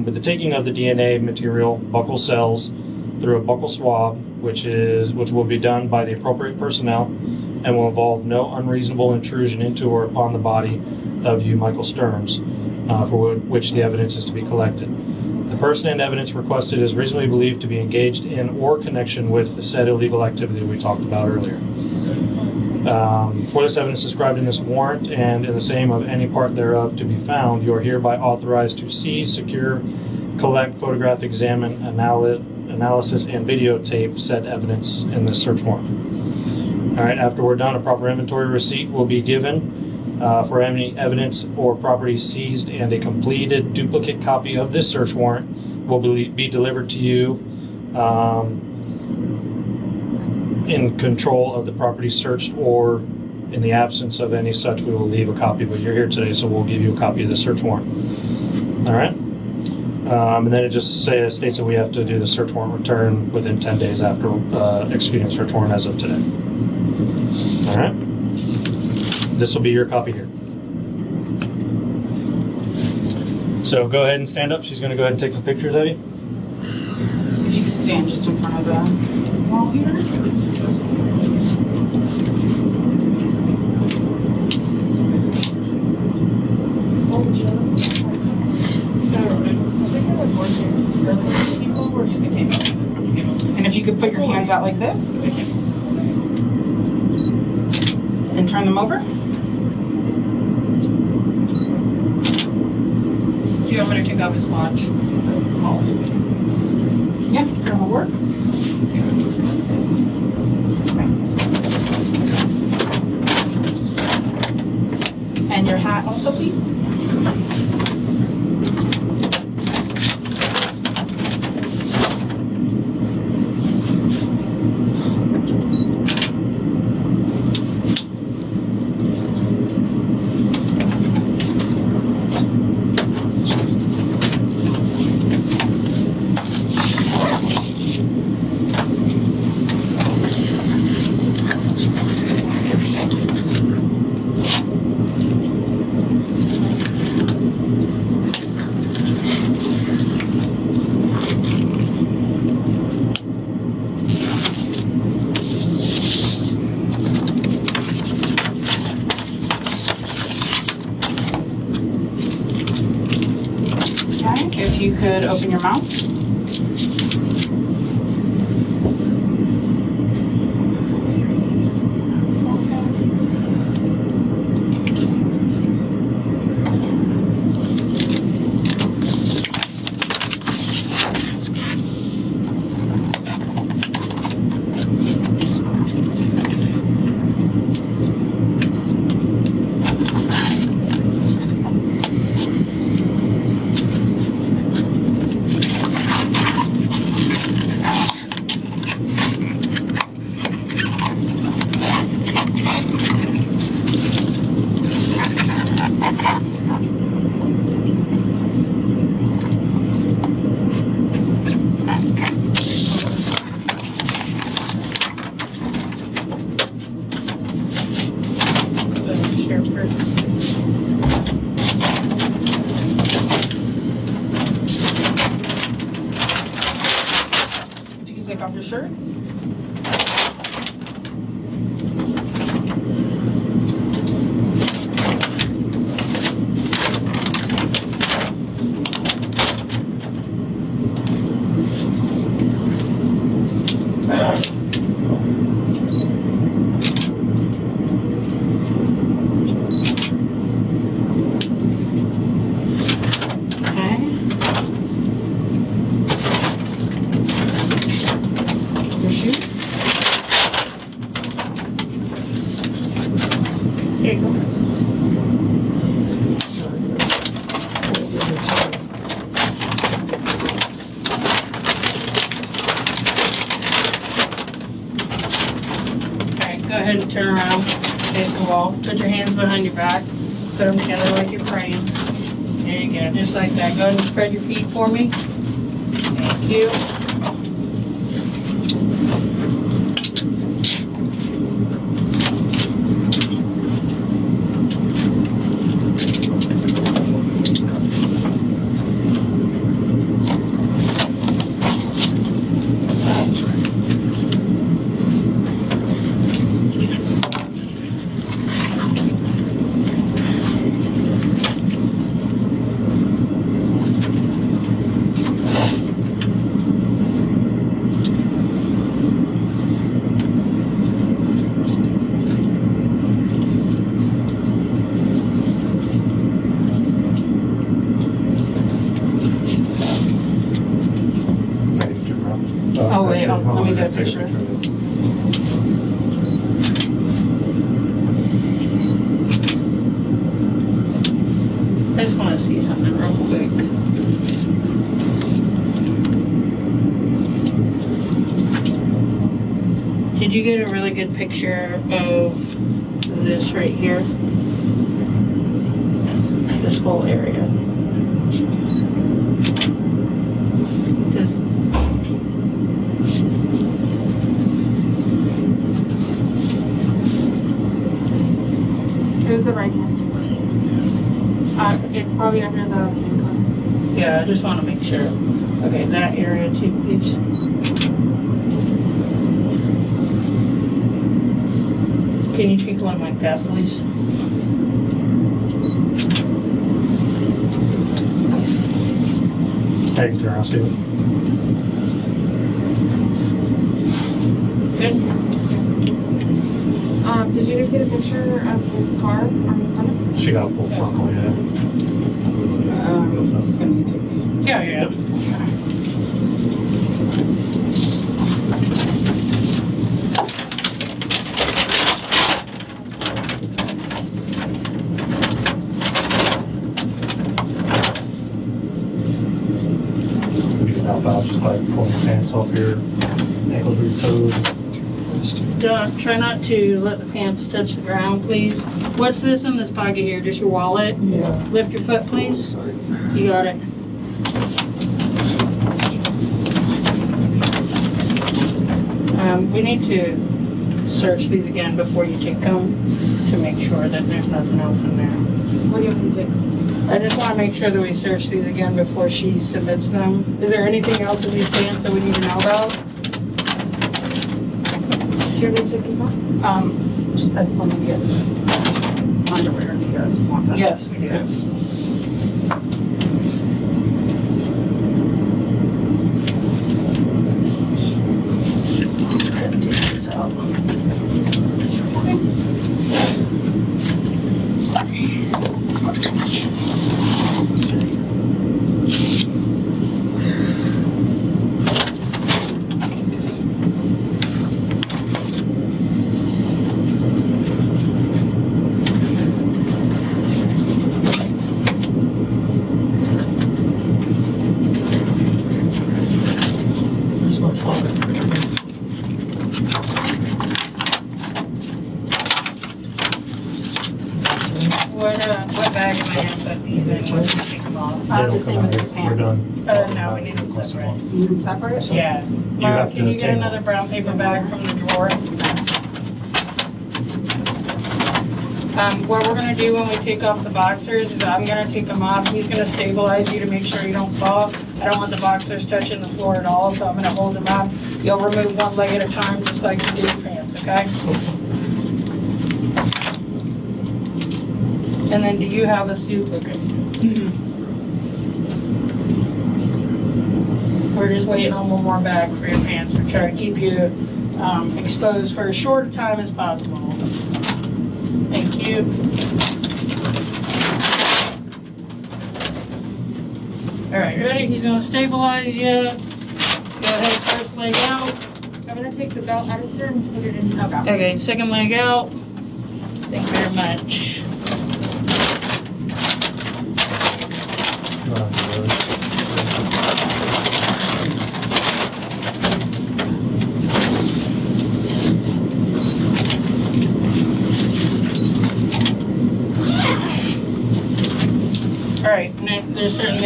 with the taking of the DNA material, buccal cells, through a buccal swab, which will be done by the appropriate personnel and will involve no unreasonable intrusion into or upon the body of you, Michael Sterns, for which the evidence is to be collected. The person and evidence requested is reasonably believed to be engaged in or connection with the said illegal activity we talked about earlier. For this evidence described in this warrant and in the same of any part thereof to be found, you are hereby authorized to seize, secure, collect, photograph, examine, analysis, and videotape said evidence in this search warrant. All right, after we're done, a proper inventory receipt will be given for any evidence or property seized, and a completed duplicate copy of this search warrant will be delivered to you in control of the property searched, or in the absence of any such, we will leave a copy, but you're here today, so we'll give you a copy of the search warrant. All right? And then it just states that we have to do the search warrant return within 10 days after executing the search warrant as of today. All right? This will be your copy here. So go ahead and stand up. She's going to go ahead and take some pictures of you. If you could stand just in front of the wall here. And if you could put your hands out like this and turn them over. Do you want me to take off his watch? Yes, that'll work. And your hat also, please. If you could open your mouth. If you can take off your shirt. Your shoes. There you go. ahead and turn around, face the wall. Put your hands behind your back. Put them together like you're praying. There you go, just like that. Go ahead and spread your feet for me. Thank you. Oh wait, let me get a picture. I just want to see something real quick. Did you get a really good picture of this right here? This whole area. Here's the right hand. It's probably under the handcuff. Yeah, I just want to make sure. Okay, that area too, please. Can you take one like that, please? Hey, turn around, Stephen. Good. Did you guys get a picture of his scar on his stomach? She got a full frontal, yeah. It's gonna be taken. Yeah. You can help out just by pulling your pants off your ankles or your toes. Try not to let the pants touch the ground, please. What's this in this pocket here? Just your wallet? Yeah. Lift your foot, please. Sorry. You got it. We need to search these again before you take them to make sure that there's nothing else in there. What do you want me to do? I just want to make sure that we search these again before she submits them. Is there anything else in these pants that we need to know about? Do you want me to take these off? Just I still need to get underwear. Do you guys want that? Yes, we do. Take this out. What bag am I gonna put these in once you take them off? The same as his We're pants. done. No, we need them separate. You need them separate? Yeah. have Can to you get take another brown paper bag from the drawer? What we're gonna do when we take off the boxers is I'm gonna take them off. He's gonna stabilize you to make sure you don't fall. I don't want the boxers touching the floor at all, so I'm gonna hold them up. You'll remove one leg at a time, just like you did your pants, okay? And then do you have a suit? Okay. We're just waiting on one more bag for your pants. We're trying to keep you exposed for as short a time as possible. Thank you. All right, ready? He's gonna stabilize you. Go ahead, first leg out. I'm gonna take the belt out of here and put it in. Okay. Okay, second leg out. Thank you very much.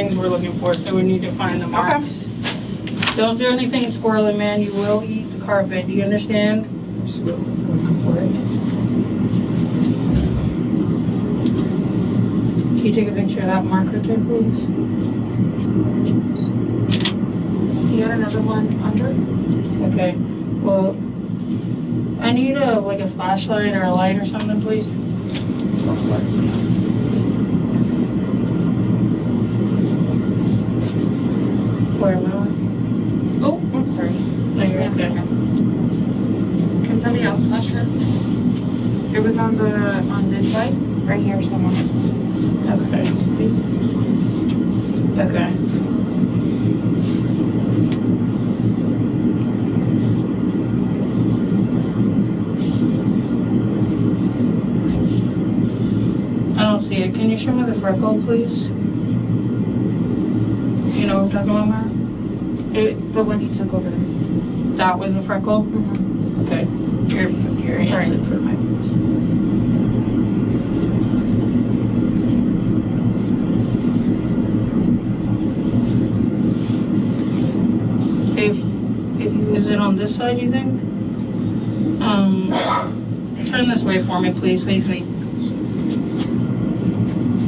things we're looking for, so we need to find the marks. Don't do anything squirrely, man. You will eat the carpet. Do you understand? Absolutely. I'm compliant. Can you take a picture of that marker too, please? You got another one under? Okay. Well, I need a flashlight or a light or something, please. Where am I? Oh, I'm sorry. no, you're Yes, okay. okay. Can somebody else flash her? It was on this side, right here somewhere. Okay. See? Okay. I don't see it. Can you show me the freckle, please? You know what I'm talking about, Mara? It's the one you took over there. That was a freckle? Mm-hmm. Okay. Your hands in front of my face. Is it on this side, you think? Turn this way for me, please. Face me.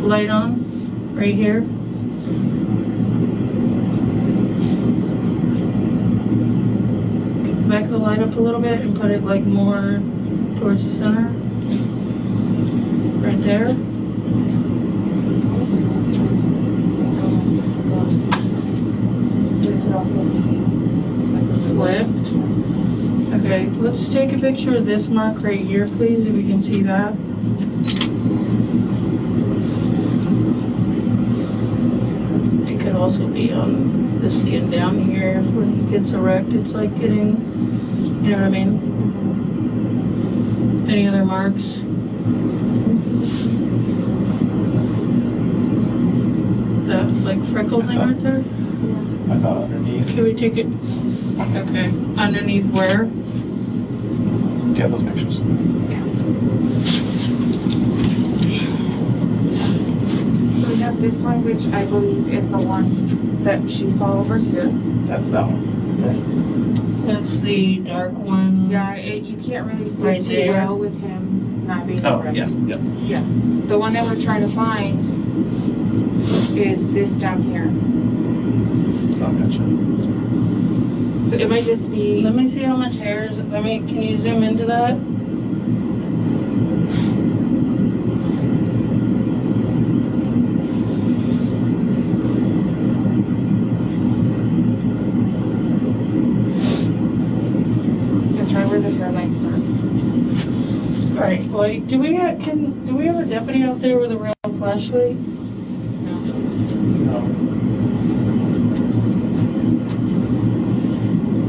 Light on, right here. Back the light up a little bit and put it like more towards the center. Right there. Flipped. Okay, let's take a picture of this mark right here, please, if we can see that. It could also be on the skin down here when he gets erect. It's like getting, you know what I mean? Any other marks? That like freckle thing right there? I thought underneath. Can we take it? Okay. Underneath where? Do you have those pictures? So we have this one, which I believe is the one that she saw over here. That's that one. That's the dark one. Yeah, you can't really see Right too there. well with him not being Oh, erect. yeah, yeah. Yeah. The one that we're trying to find is this down here. Oh, gotcha. So it might just be. Let me see how much hair is. Can you zoom into that? It's right where the hairline starts. Alright, well, do we have a deputy out there with a real flashlight? No. No.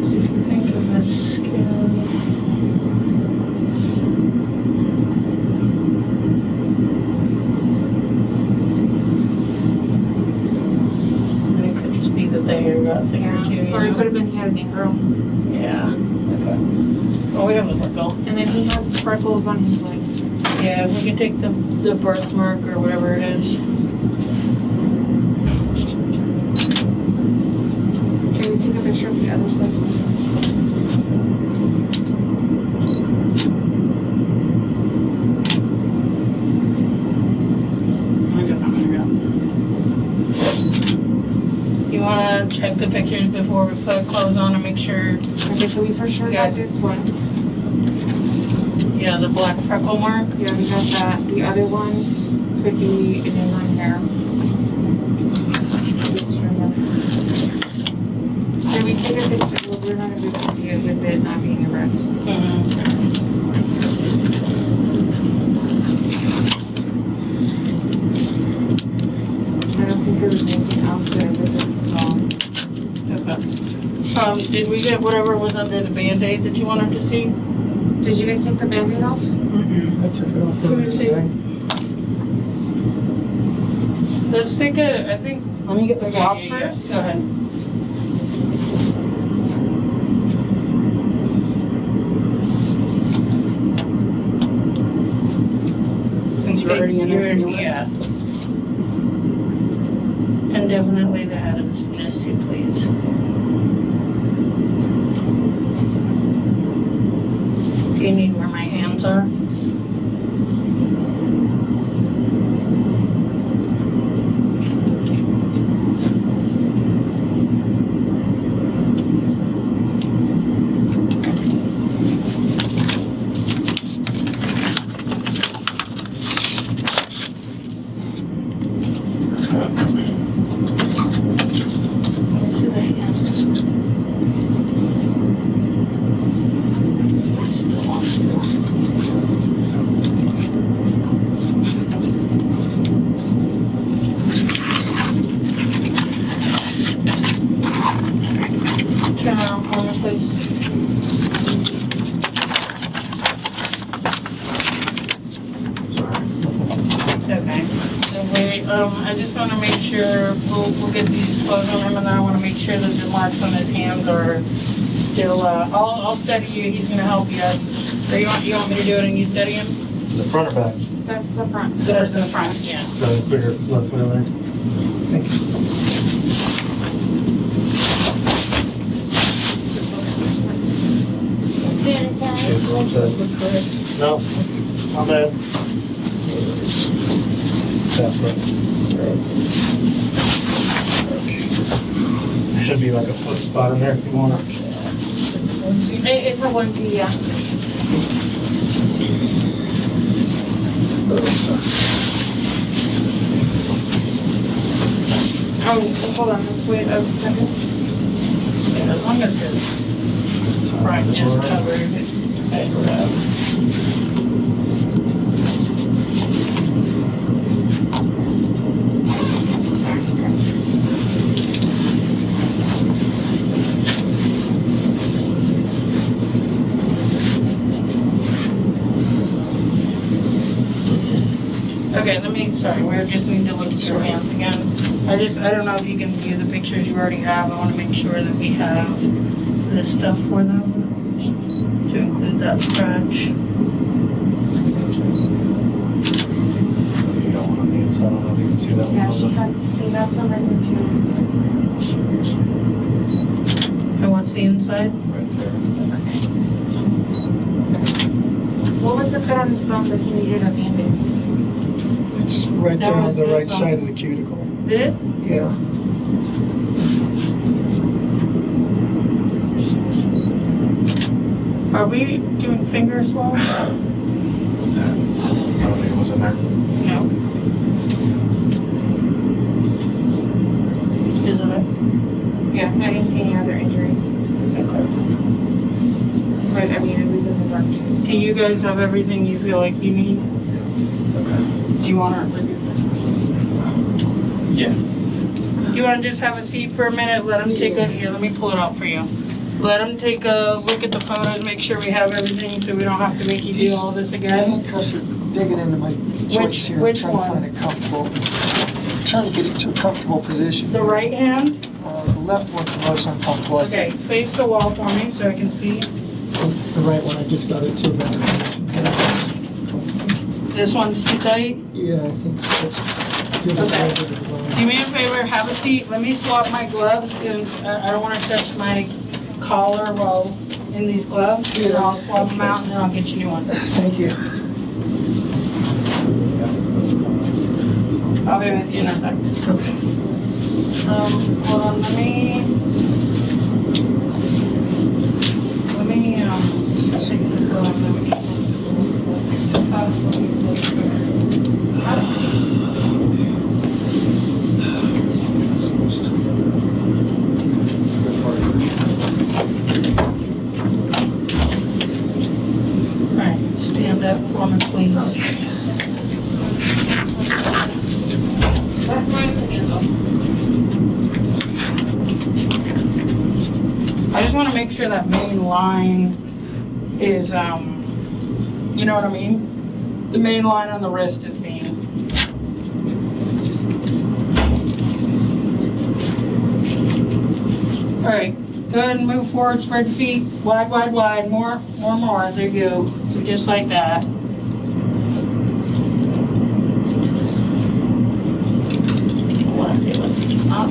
If you think of the skin. And it could just be that the hair got thicker too, you Or it know? could have been he had an ingrown. Yeah. Okay. Well, we have a look though. And then he has freckles on his leg. Yeah, we can take the birthmark or whatever it is. Can we take a picture of the other side? You want to check the pictures before we put clothes on and make sure? Okay, so we for sure got this one. Yeah, the black freckle mark. Yeah, we got that. The other one could be an inline hair. This trimmer. Can we take a picture? Well, we're not going to be able to see it with it not being erect. I don't think there was anything else that I really saw. Okay. Did we get whatever was under the Band-Aid that you wanted to see? Did you guys take the Band-Aid off? I took it off Can we earlier see? today. Let's take I think. Let me get the swabs yeah, first. Go ahead. Since you're already in there. Yeah. And And definitely the head of his penis too, please. Do you need where my hands are? Turn around for me, please. It's okay. So wait, I just want to make sure we'll get these clothes on him, and then I want to make sure that the marks on his hands are still. I'll steady you. He's gonna help you. Or you want me to do it and you steady him? The front or back? That's the front. That's the front. Yeah. So put your left foot over there. Thank you. Okay, wrong side. No, I'm bad. That's right. There should be like a foot spot in there if you want it. It's a onesie, yeah. Oh, hold on, let's wait a second. Yeah, as long as his front is covered. Okay. Okay, sorry, we just need to look at your hands again. I don't know if you can view the pictures you already have. I want to make sure that we have this stuff for them, to include that scratch. You don't want to be inside. I don't know if you can see that Yeah, one. he has some right here too. And what's the inside? Right there. What was the cut on his thumb that he needed a Band-Aid? It's right there on the right side of the cuticle. This? Yeah. Are we doing finger swab? Was that? I don't think it was in there. No. Isn't it? Yeah, I didn't see any other injuries. Okay. But I mean, it was in the dark too. Do you guys have everything you feel like you need? Do you want to? Yeah. You want to just have a seat for a minute? Let him take a, here, let me pull it out for you. Let him take a look at the photos, make sure we have everything so we don't have to make you do all this again. Handcuffs are digging into my joints here. which trying one? to find it comfortable. Trying to get it to a comfortable position. The right hand? The left one's the most uncomfortable. I Okay, think. face the wall for me so I can see. The right one, I just got it to a better position. This one's too tight. Yeah, I think so. Do the Okay. right with the wrong. Do me a favor, have a seat. Let me swap my gloves because I don't want to touch my collar while in these gloves. And Yeah. I'll swap them out and then I'll get you new ones. Thank you. I'll be with you in a second. Okay. Hold on, let me take this off. Alright, stand up for me, please. I just want to make sure that main line is, you know what I mean? The main line on the wrist is seen. All right, go ahead and move forward, spread feet, wide, wide, wide, more, there you go, just like that. What I'm feeling. Up.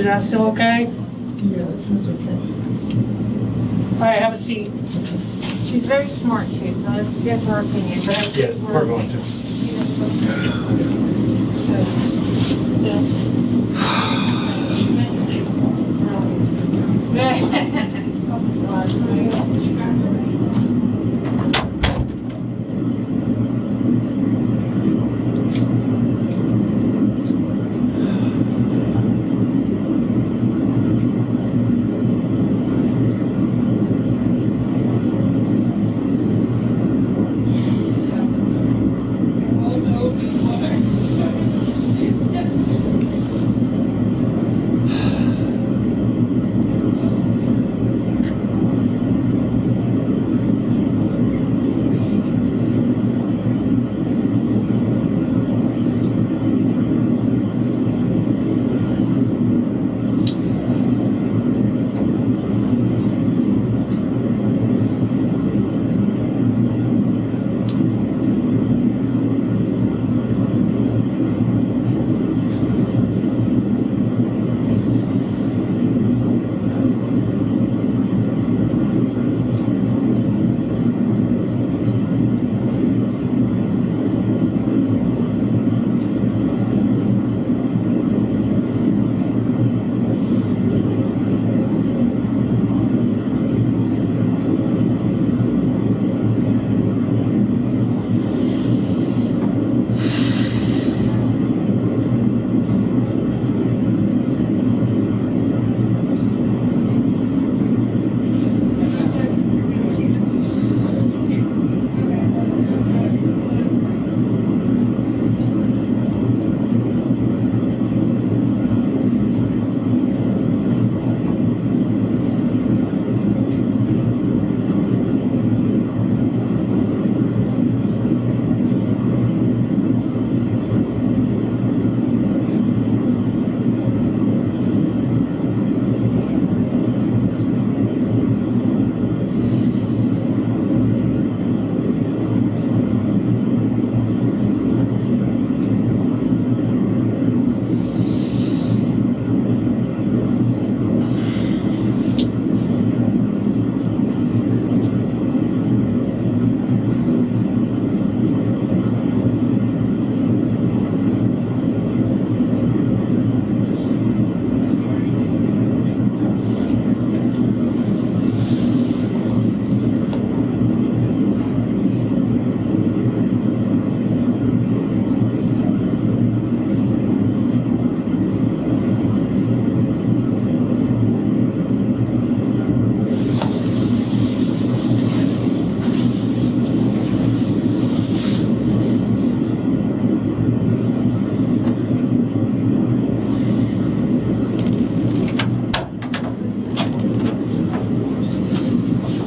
Is that still okay? Yeah, that's okay. All right, have a seat. She's very smart too, so let's get her opinion. But Yeah, we're going to.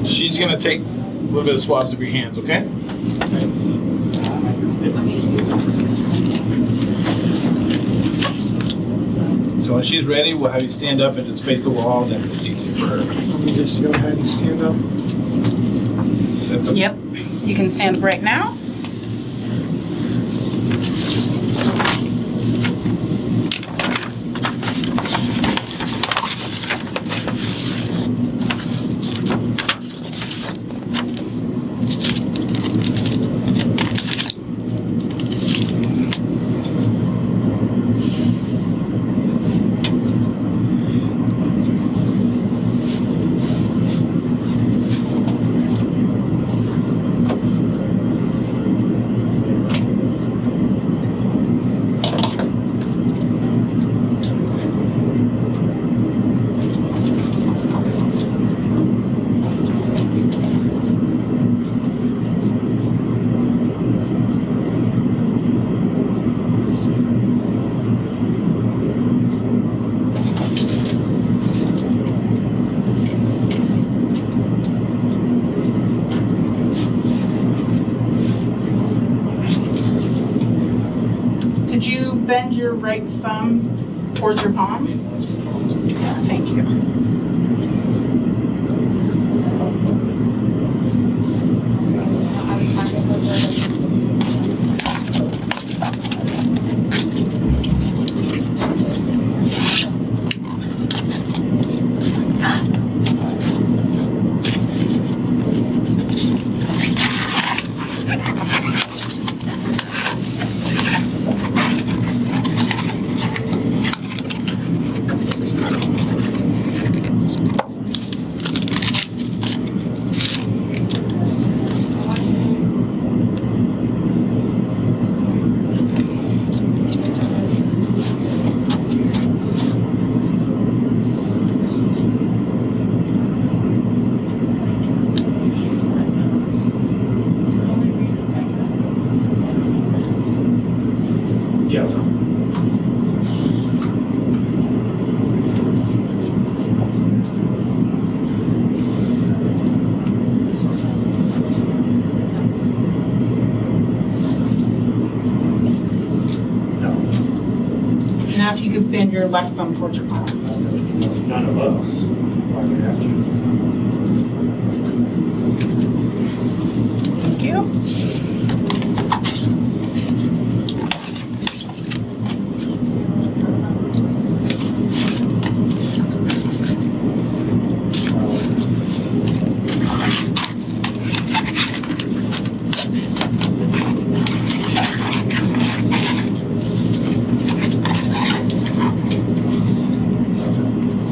She's gonna take a little bit of swabs of your hands, okay? So when she's ready, we'll have you stand up and just face the wall, then it's easier for her. Let me just go ahead and stand up. That's okay. Yep, you can stand up right now. Could you bend your right thumb towards your palm? Yeah, thank you. Now if you could bend your left thumb towards your palm. None of us. Why are we asking? Thank you.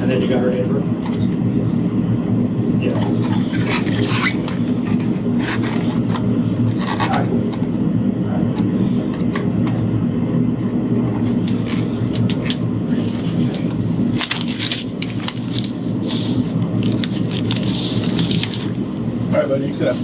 And then you got her neighbor? Yeah. All right, buddy, you sit up.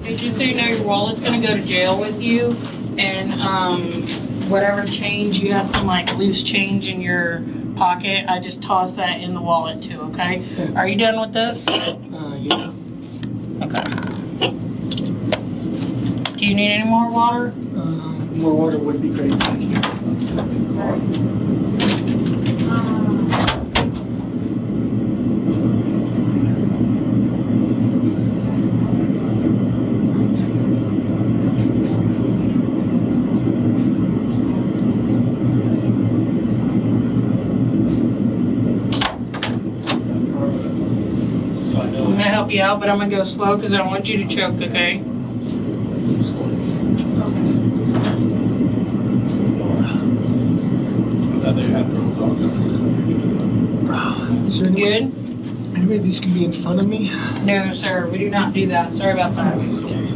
Hey, just so you know, your wallet's gonna go to jail with you, and whatever change you have, some like loose change in your pocket, I just toss that in the wallet too. Okay? Are you done with this? Yeah. Okay. Do you need any more water? More water would be great, thank you. I'm gonna help you out, but I'm gonna go slow because I don't want you to choke. Okay? Is there any way, Good? any way these can be in front of me? No, sir. We do not do that. Sorry about that. Okay.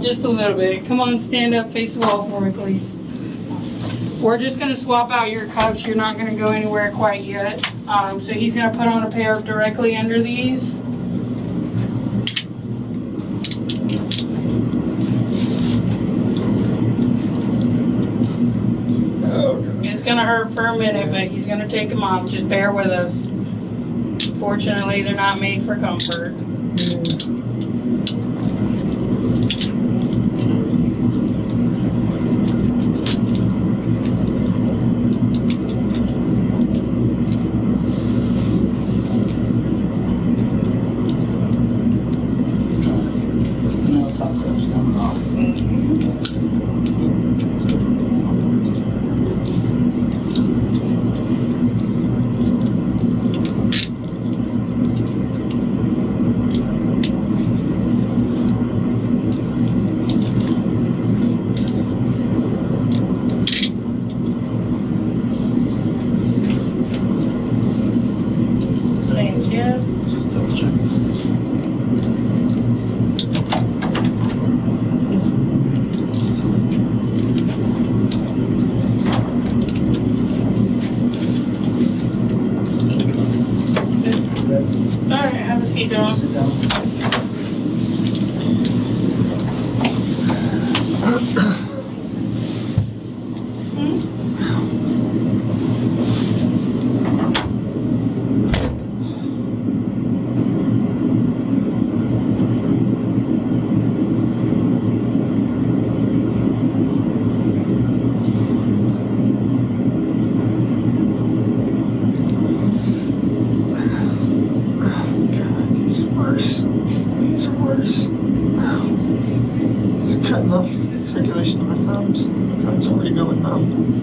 Just a little bit. Come on, stand up, face the wall for me, please. We're just going to swap out your cuffs. You're not going to go anywhere quite yet. So he's going to put on a pair directly under these. It's going to hurt for a minute, but he's going to take them off. Just bear with us. Fortunately, they're not made for comfort. Circulation of my thumbs. My thumbs already going numb.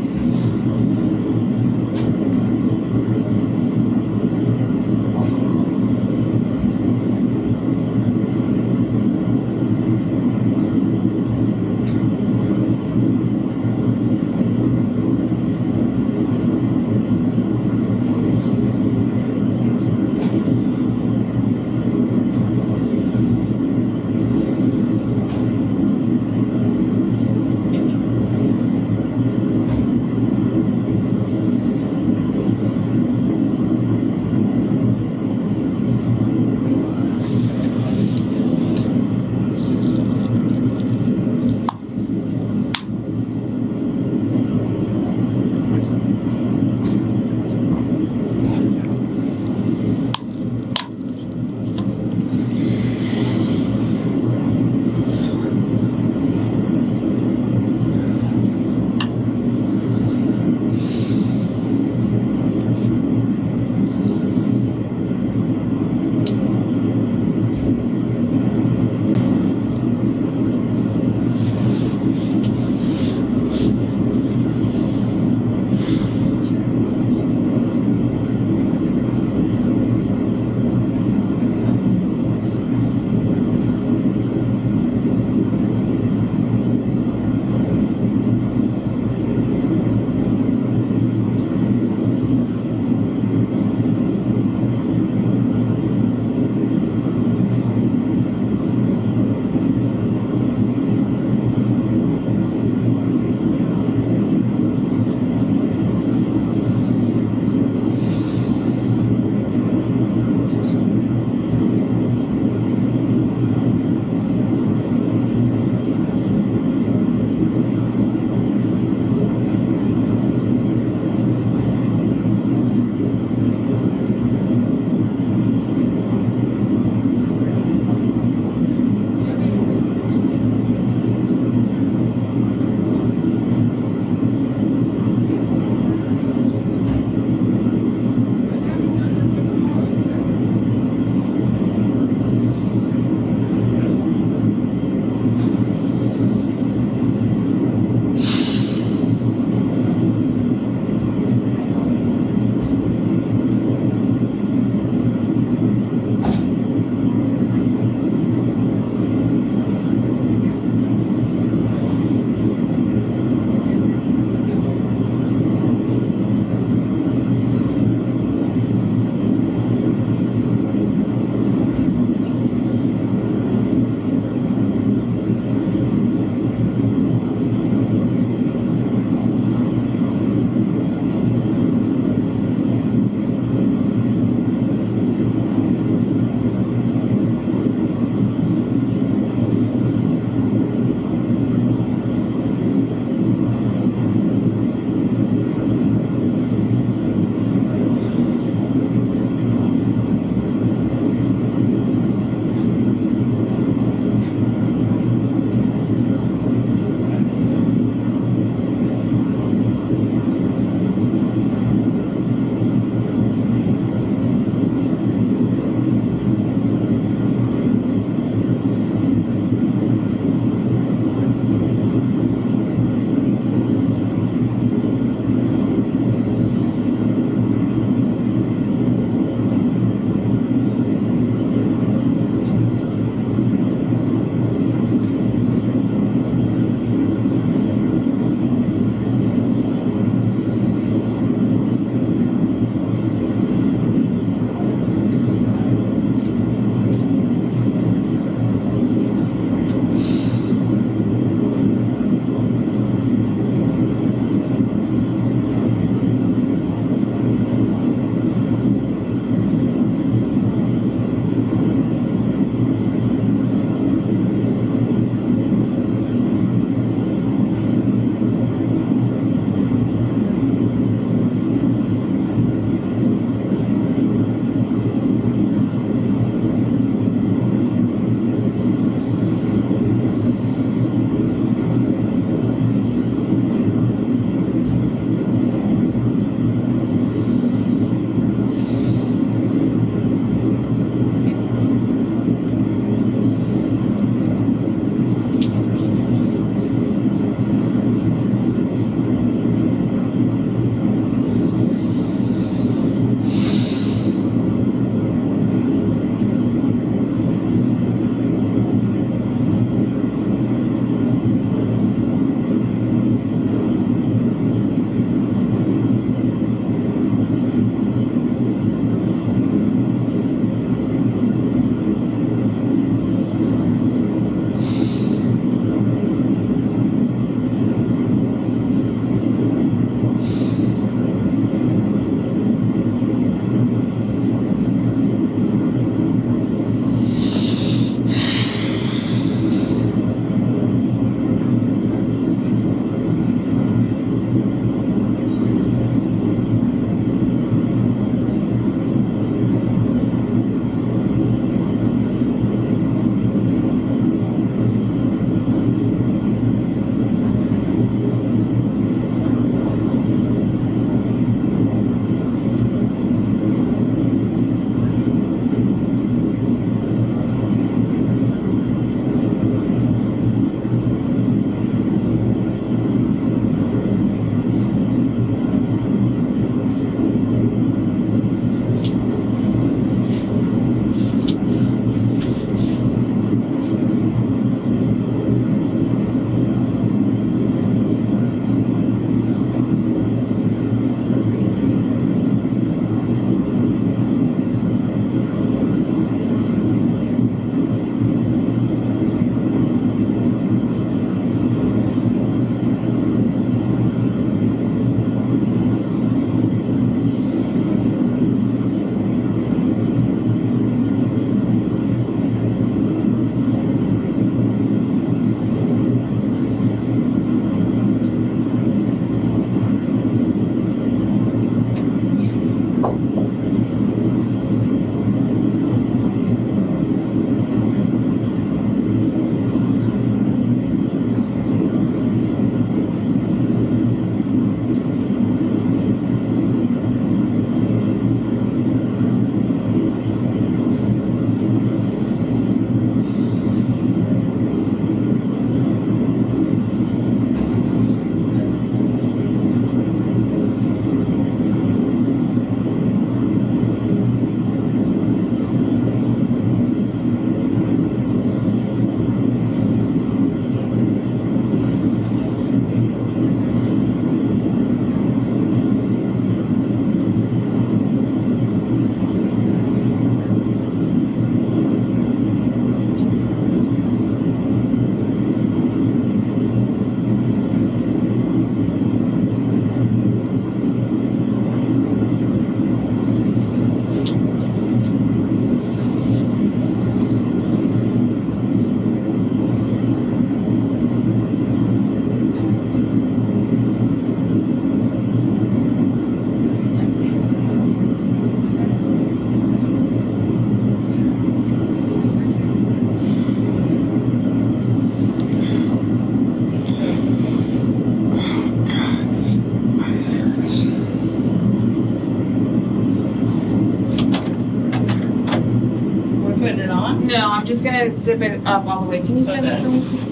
No, I'm just gonna zip it up all the way. Can you stand up for me, please?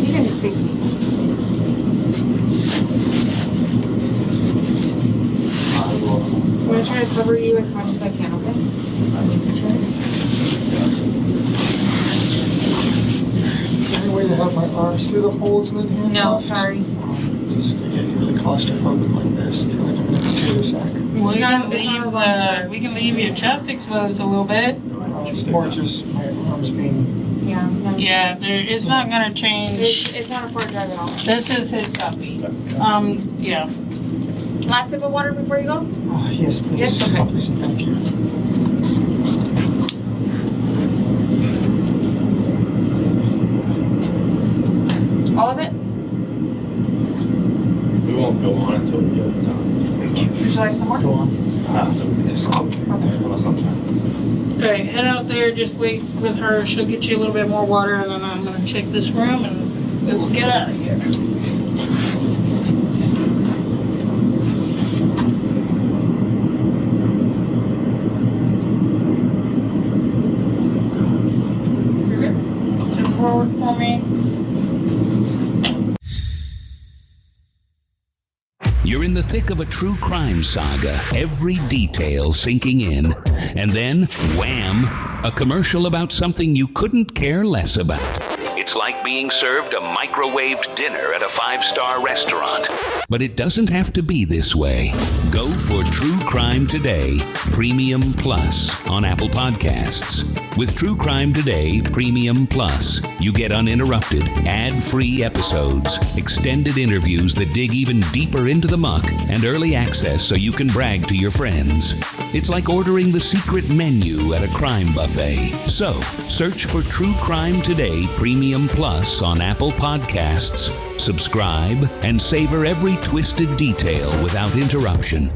You can face me. I'm gonna try to cover you as much as I can, okay? Is there any way to have my arms through the holes in the hand? No, sorry. Just getting really claustrophobic like this. I feel like I'm in a potato sack. We can leave your chest exposed a little bit. It's more just my arms being. Yeah. No, Yeah, it's not gonna change. It's not a port drive at all. This is his copy. Yeah. Last sip of water before you go? Oh, yes, please. Yes, okay. Oh, please, thank you. All of it? We won't go on until we get it done. Thank you. Would you like some more? Go on. So we just unless something happens. Okay, head out there, just wait with her. She'll get you a little bit more water, and then I'm gonna check this room, and we will get out of here. Step forward for me. You're in the thick of a true crime saga, every detail sinking in, and then, wham, a commercial about something you couldn't care less about. It's like being served a microwaved dinner at a 5-star restaurant. But it doesn't have to be this way. Go for True Crime Today Premium Plus on Apple Podcasts. With True Crime Today Premium Plus, you get uninterrupted, ad-free episodes, extended interviews that dig even deeper into the muck, and early access so you can brag to your friends. It's like ordering the secret menu at a crime buffet. So, search for True Crime Today Premium Plus on Apple Podcasts, subscribe, and savor every twisted detail without interruption.